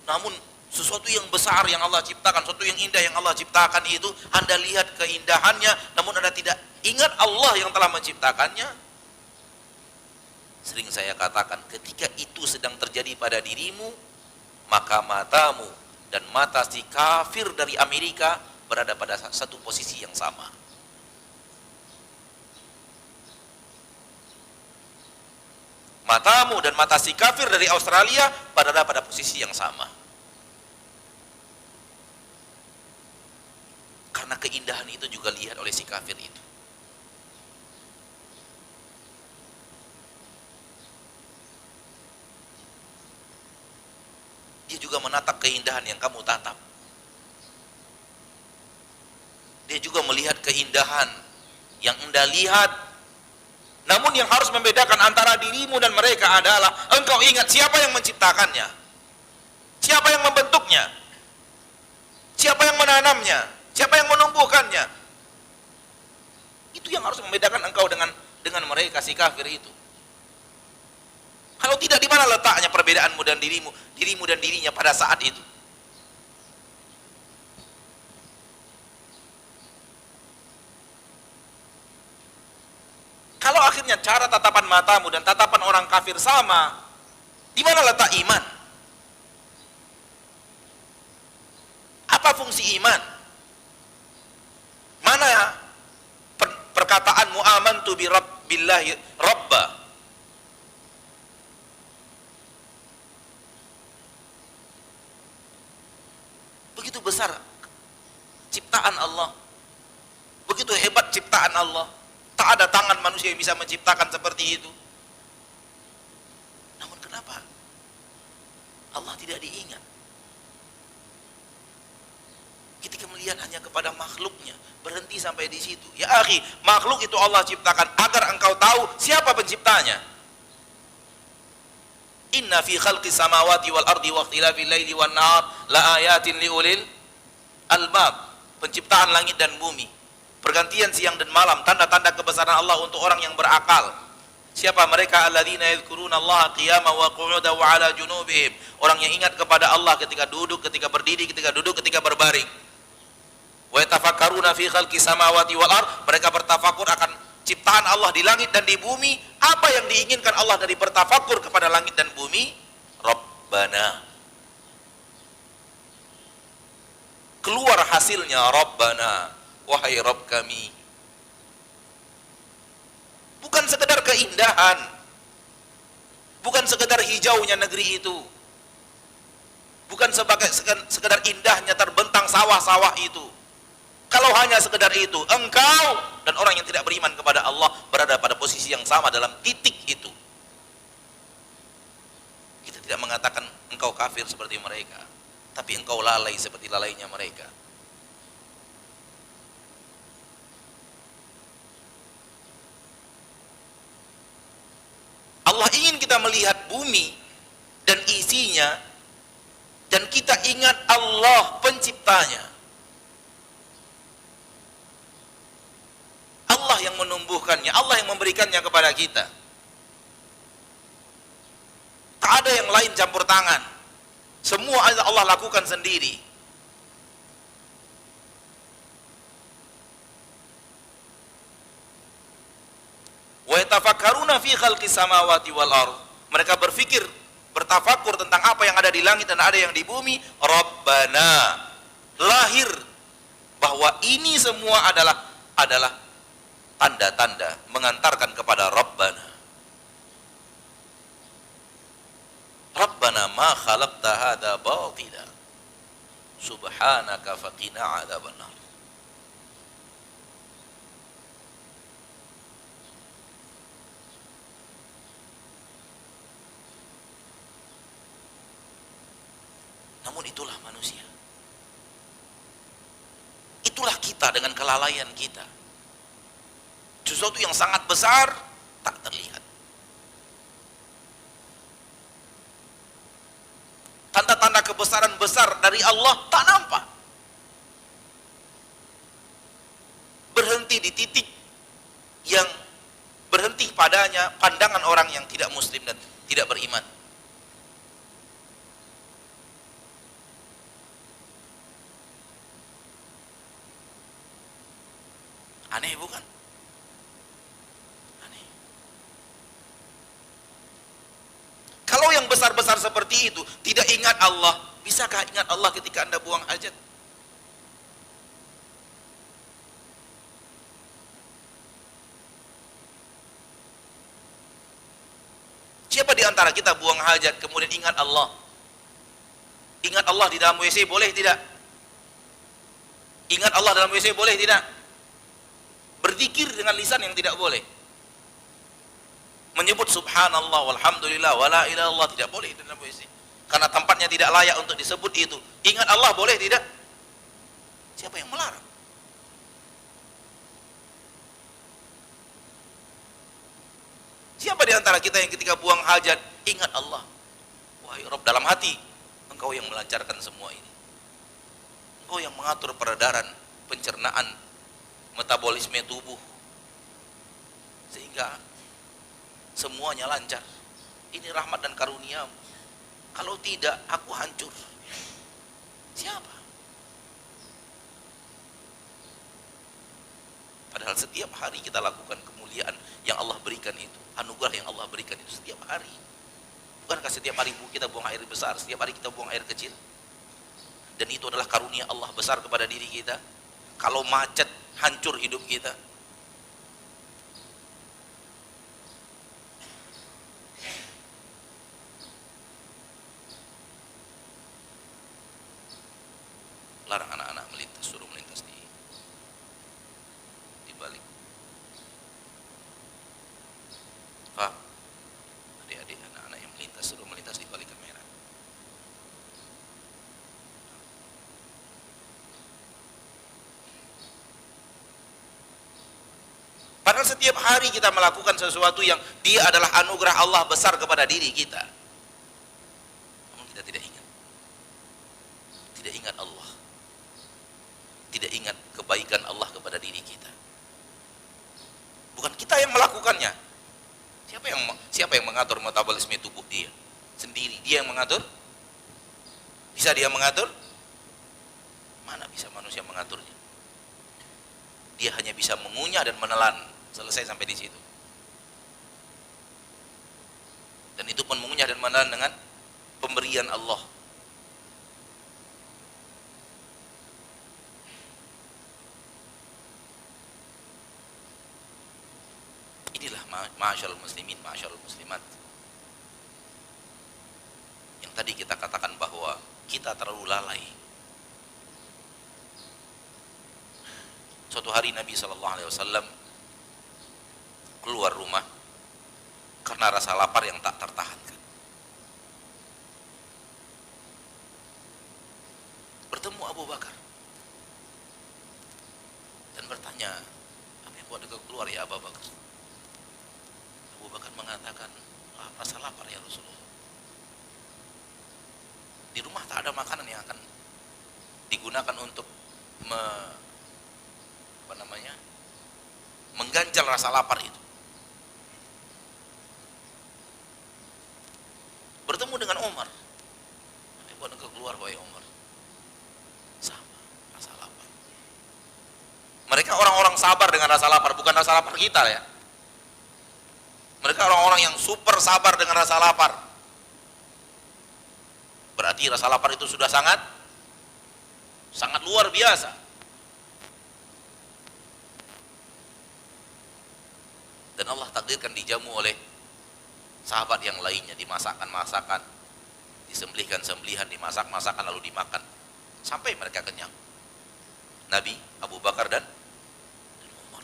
S2: Namun sesuatu yang besar yang Allah ciptakan, sesuatu yang indah yang Allah ciptakan itu, Anda lihat keindahannya, namun Anda tidak ingat Allah yang telah menciptakannya. Sering saya katakan, ketika itu sedang terjadi pada dirimu, maka matamu dan mata si kafir dari Amerika berada pada satu posisi yang sama. Matamu dan mata si kafir dari Australia berada pada posisi yang sama. Karena keindahan itu juga lihat oleh si kafir itu. Dia juga menatap keindahan yang kamu tatap. Dia juga melihat keindahan yang Anda lihat. Namun yang harus membedakan antara dirimu dan mereka adalah engkau ingat siapa yang menciptakannya, siapa yang membentuknya, siapa yang menanamnya, siapa yang menumbuhkannya. Itu yang harus membedakan engkau dengan mereka si kafir itu. Kalau tidak, di mana letaknya perbedaanmu dan dirimu dan dirinya pada saat itu? Kalau akhirnya cara tatapan matamu dan tatapan orang kafir sama, di mana letak iman? Apa fungsi iman? Mana perkataanmu amantu bi rabbillahi rabba? Begitu besar ciptaan Allah. Begitu hebat ciptaan Allah. Tak ada tangan manusia yang bisa menciptakan seperti itu. Namun kenapa Allah tidak diingat? Ketika melihat hanya kepada makhluknya, berhenti sampai di situ. Ya akhi, makhluk itu Allah ciptakan agar engkau tahu siapa penciptanya. Inna fi khalqis samawati wal ardi wa ikhtilafil laili wan nahar la ayatin liulil albab. Penciptaan langit dan bumi, pergantian siang dan malam, tanda-tanda kebesaran Allah untuk orang yang berakal. Siapa mereka? Alladzina yadhkuruna Allah qiyaman wa qu'udan wa 'ala junubihim. Orang yang ingat kepada Allah ketika duduk, ketika berdiri, ketika duduk, ketika berbaring. Wa yatafakkaruna fi khalqis samawati wal ard. Mereka bertafakur akan ciptaan Allah di langit dan di bumi. Apa yang diinginkan Allah dari bertafakur kepada langit dan bumi? Rabbana. Keluar hasilnya Rabbana. Wahai Rabb kami. Bukan sekedar keindahan, bukan sekedar hijaunya negeri itu, bukan sekedar indahnya terbentang sawah-sawah itu. Kalau hanya sekedar itu, engkau dan orang yang tidak beriman kepada Allah berada pada posisi yang sama dalam titik itu. Kita tidak mengatakan engkau kafir seperti mereka, tapi engkau lalai seperti lalainya mereka. Allah ingin kita melihat bumi dan isinya, dan kita ingat Allah penciptanya. Allah yang menumbuhkannya, Allah yang memberikannya kepada kita. Tak ada yang lain campur tangan. Semua Allah lakukan sendiri. Wa yatafakkaruna fi khalqis samawati wal ardh. Mereka berfikir bertafakur tentang apa yang ada di langit dan ada yang di bumi, Rabbana, lahir bahwa ini semua adalah tanda-tanda mengantarkan kepada Rabbana. Rabbana ma khalaqta hadza batila subhanaka faqina adzabannar. Namun itulah manusia. Itulah kita dengan kelalaian kita. Sesuatu yang sangat besar tak terlihat. Tanda-tanda kebesaran besar dari Allah tak nampak. Berhenti di titik yang berhenti padanya pandangan orang yang tidak muslim dan tidak beriman. Aneh bukan? Aneh. Kalau yang besar-besar seperti itu tidak ingat Allah, bisakah ingat Allah ketika Anda buang hajat? Siapa di antara kita buang hajat kemudian ingat Allah? Ingat Allah di dalam WC boleh tidak? Ingat Allah dalam WC boleh tidak? Berzikir dengan lisan yang tidak boleh. Menyebut subhanallah walhamdulillah wala ilaha illallah tidak boleh dalam WC. Karena tempatnya tidak layak untuk disebut itu. Ingat Allah boleh tidak? Siapa yang melarang? Siapa di antara kita yang ketika buang hajat ingat Allah? Wahai Rabb, dalam hati Engkau yang melancarkan semua ini. Engkau yang mengatur peredaran, pencernaan, metabolisme tubuh sehingga semuanya lancar. Ini rahmat dan karunia-Mu. Kalau tidak, aku hancur. Siapa? Padahal setiap hari kita lakukan kemuliaan yang Allah berikan itu, anugerah yang Allah berikan itu setiap hari. Bukankah setiap hari kita buang air besar, setiap hari kita buang air kecil? Dan itu adalah karunia Allah besar kepada diri kita. Kalau macet, hancur hidup kita. Larang anak-anak melintas, suruh melintas di balik. Faham? Adik-adik, anak-anak yang melintas, suruh melintas di balik kamera. Padahal setiap hari kita melakukan sesuatu yang dia adalah anugerah Allah besar kepada diri kita. Namun kita tidak ingat. Tidak ingat Allah. Tidak ingat kebaikan Allah kepada diri kita. Bukan kita yang melakukannya. Siapa yang mengatur metabolisme tubuh dia? Sendiri. Dia yang mengatur? Bisa dia mengatur? Mana bisa manusia mengaturnya? Dia hanya bisa mengunyah dan menelan. Selesai sampai di situ. Dan itu pun mengunyah dan menelan dengan pemberian Allah. Inilah ma'asyarul muslimin, ma'asyarul muslimat. Yang tadi kita katakan bahwa kita terlalu lalai. Suatu hari Nabi SAW keluar rumah karena rasa lapar yang tak tertahankan. Bertemu Abu Bakar dan bertanya, apa yang buat engkau keluar ya Abu Bakar? Abu Bakar mengatakan, rasa lapar ya Rasulullah. Di rumah tak ada makanan yang akan digunakan untuk mengganjal rasa lapar itu. Bertemu dengan Umar. Apa yang buat engkau keluar wahai Umar? Sama, rasa lapar. Mereka orang-orang sabar dengan rasa lapar, bukan rasa lapar kita ya. Mereka orang-orang yang super sabar dengan rasa lapar. Berarti rasa lapar itu sudah sangat luar biasa. Dan Allah takdirkan dijamu oleh sahabat yang lainnya, dimasakkan masakan, disembelihkan sembelihan, dimasak masakan lalu dimakan sampai mereka kenyang. Nabi, Abu Bakar dan Umar,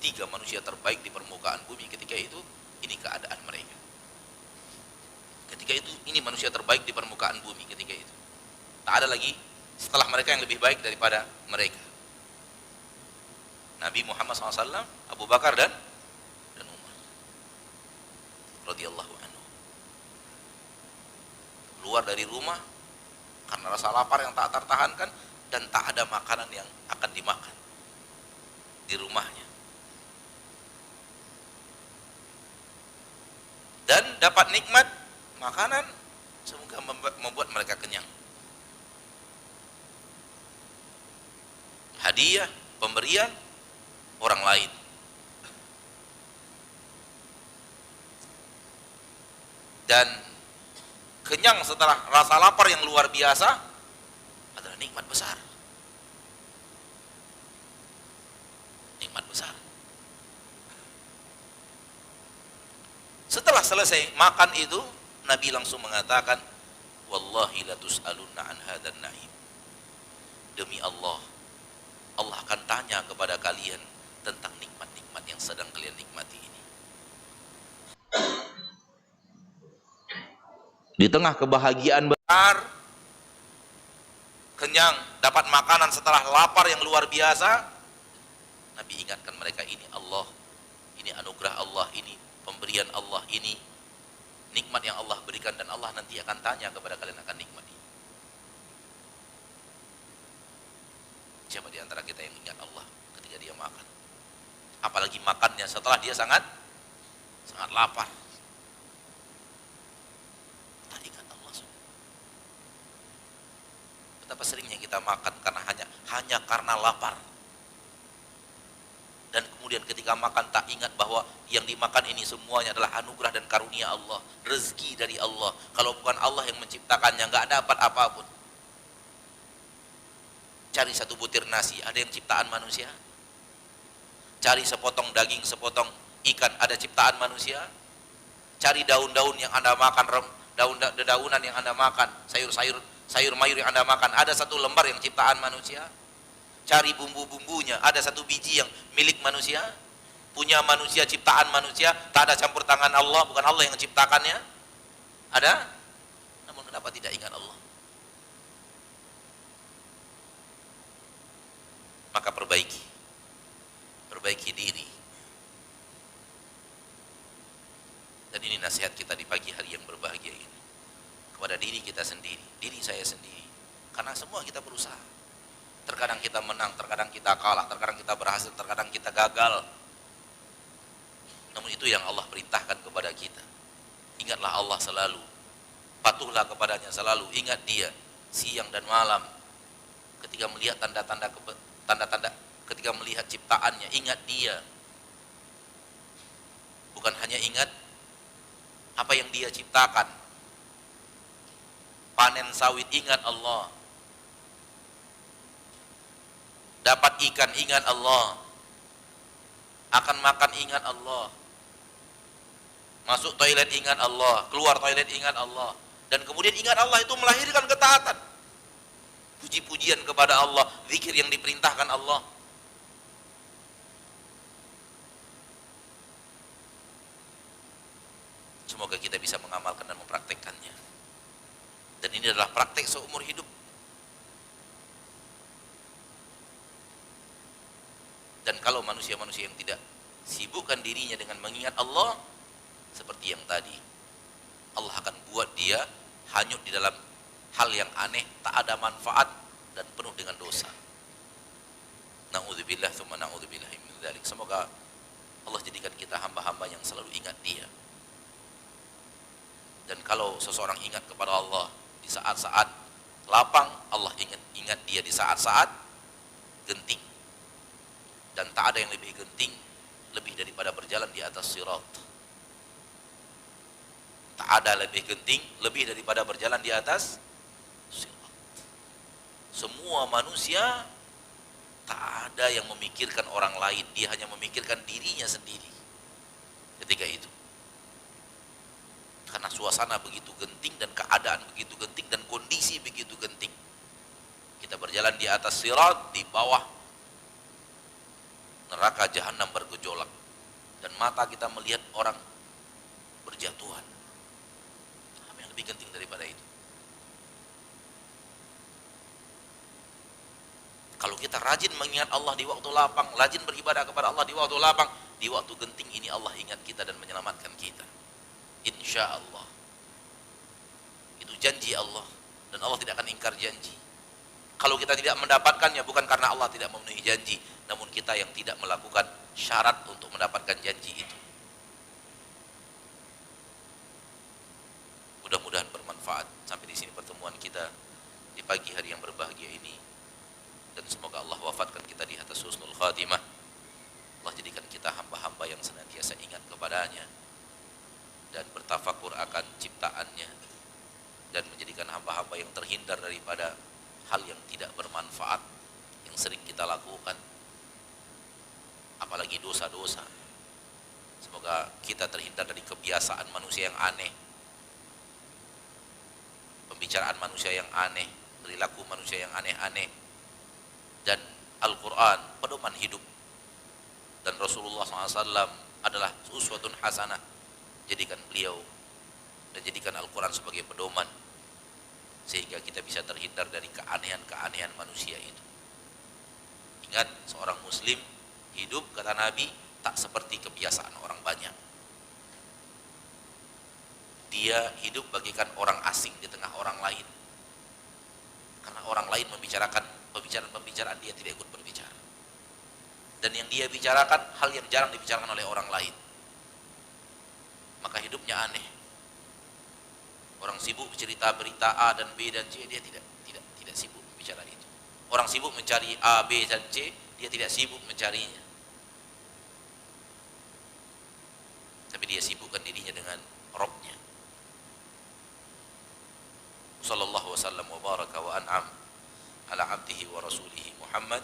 S2: 3 manusia terbaik di permukaan bumi ketika itu. Ini keadaan mereka ketika itu. Ini manusia terbaik di permukaan bumi ketika itu. Tak ada lagi setelah mereka yang lebih baik daripada mereka. Nabi Muhammad SAW, Abu Bakar dan Umar radhiyallahu anhu. Keluar dari rumah karena rasa lapar yang tak tertahankan dan tak ada makanan yang akan dimakan di rumahnya, dan dapat nikmat makanan semoga membuat mereka kenyang. Hadiah, pemberian orang lain. Dan kenyang setelah rasa lapar yang luar biasa adalah nikmat besar. Nikmat besar. Setelah selesai makan itu, Nabi langsung mengatakan, wallahi la tus'alunna an hadan na'im. Demi Allah, Allah akan tanya kepada kalian tentang nikmat-nikmat yang sedang kalian nikmati ini. Di tengah kebahagiaan besar, kenyang, dapat makanan setelah lapar yang luar biasa, Nabi ingatkan mereka, ini Allah, ini anugerah Allah, ini pemberian Allah, ini nikmat yang Allah berikan, dan Allah nanti akan tanya kepada kalian akan nikmat ini. Siapa di antara kita yang ingat Allah ketika dia makan? Apalagi makannya setelah dia sangat lapar. Tak ingat Allah. Betapa seringnya kita makan karena hanya karena lapar. Dan kemudian ketika makan tak ingat bahwa yang dimakan ini semuanya adalah anugerah dan karunia Allah, rezeki dari Allah. Kalau bukan Allah yang menciptakannya, nggak dapat apapun. Cari satu butir nasi, ada yang ciptaan manusia? Cari sepotong daging, sepotong ikan, ada ciptaan manusia? Cari daun-daun yang Anda makan, daun-daunan yang Anda makan, sayur mayur yang Anda makan, ada satu lembar yang ciptaan manusia? Cari bumbu-bumbunya, ada satu biji yang milik manusia, punya manusia, ciptaan manusia, tak ada campur tangan Allah, bukan Allah yang menciptakannya? Ada? Namun kenapa tidak ingat Allah? Maka perbaiki diri. Dan ini nasihat kita di pagi hari yang berbahagia ini, kepada diri kita sendiri, diri saya sendiri. Karena semua kita berusaha. Terkadang kita menang, terkadang kita kalah, terkadang kita berhasil, terkadang kita gagal. Namun itu yang Allah perintahkan kepada kita. Ingatlah Allah selalu, patuhlah kepadanya selalu, ingat dia siang dan malam. Ketika melihat tanda-tanda, ketika melihat ciptaannya, ingat dia. Bukan hanya ingat apa yang dia ciptakan. Panen sawit, ingat Allah. Dapat ikan, ingat Allah. Akan makan, ingat Allah. Masuk toilet, ingat Allah. Keluar toilet, ingat Allah. Dan kemudian ingat Allah itu melahirkan ketaatan. Puji-pujian kepada Allah, zikir yang diperintahkan Allah. Semoga kita bisa mengamalkan dan mempraktekkannya. Dan ini adalah praktek seumur hidup. Dan kalau manusia-manusia yang tidak sibukkan dirinya dengan mengingat Allah, seperti yang tadi, Allah akan buat dia hanyut di dalam hal yang aneh, tak ada manfaat dan penuh dengan dosa. Na'udzubillah tsumma na'udzubillahi min dzalik. Semoga Allah jadikan kita hamba-hamba yang selalu ingat dia. Dan kalau seseorang ingat kepada Allah di saat-saat lapang, Allah ingat dia di saat-saat genting. Dan tak ada yang lebih genting lebih daripada berjalan di atas sirat. Tak ada lebih genting lebih daripada berjalan di atas semua manusia tak ada yang memikirkan orang lain, dia hanya memikirkan dirinya sendiri ketika itu. Karena suasana begitu genting dan keadaan begitu genting dan kondisi begitu genting. Kita berjalan di atas sirat, di bawah neraka jahanam bergejolak, dan mata kita melihat orang berjatuhan. Apa yang lebih genting daripada itu? Kalau kita rajin mengingat Allah di waktu lapang, rajin beribadah kepada Allah di waktu lapang, di waktu genting ini Allah ingat kita dan menyelamatkan kita. Insya Allah. Itu janji Allah, dan Allah tidak akan ingkar janji. Kalau kita tidak mendapatkannya bukan karena Allah tidak memenuhi janji, namun kita yang tidak melakukan syarat untuk mendapatkan janji itu. Mudah-mudahan bermanfaat. Sampai di sini pertemuan kita di pagi hari yang berbahagia ini, dan semoga Allah wafatkan kita di atas husnul khatimah. Allah jadikan kita hamba-hamba yang senantiasa ingat kepadanya dan bertafakur akan ciptaannya, dan menjadikan hamba-hamba yang terhindar daripada hal yang tidak bermanfaat yang sering kita lakukan, apalagi dosa-dosa. Semoga kita terhindar dari kebiasaan manusia yang aneh, pembicaraan manusia yang aneh, perilaku manusia yang aneh-aneh. Dan Al-Quran pedoman hidup, dan Rasulullah SAW adalah uswatun hasanah. Jadikan beliau dan jadikan Al-Quran sebagai pedoman, sehingga kita bisa terhindar dari keanehan-keanehan manusia itu. Ingat, seorang muslim hidup, kata Nabi, tak seperti kebiasaan orang banyak. Dia hidup bagaikan orang asing di tengah orang lain, karena orang lain membicarakan pembicaraan dia tidak ikut berbicara, dan yang dia bicarakan hal yang jarang dibicarakan oleh orang lain. Maka hidupnya aneh. Orang sibuk cerita berita A dan B dan C, dia tidak sibuk bicara itu. Orang sibuk mencari A, B dan C, dia tidak sibuk mencarinya. Tapi dia sibukkan dirinya dengan Rabbnya. Sallallahu wasallam wa baraka wa an'am ala abdihi wa rasulihi Muhammad.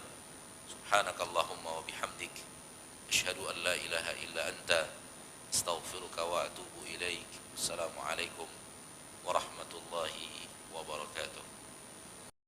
S2: Subhanakallahumma wa bihamdik, asyhadu an la ilaha illa anta, astaghfiruka wa atubu ilaik. Assalamualaikum warahmatullahi wabarakatuh.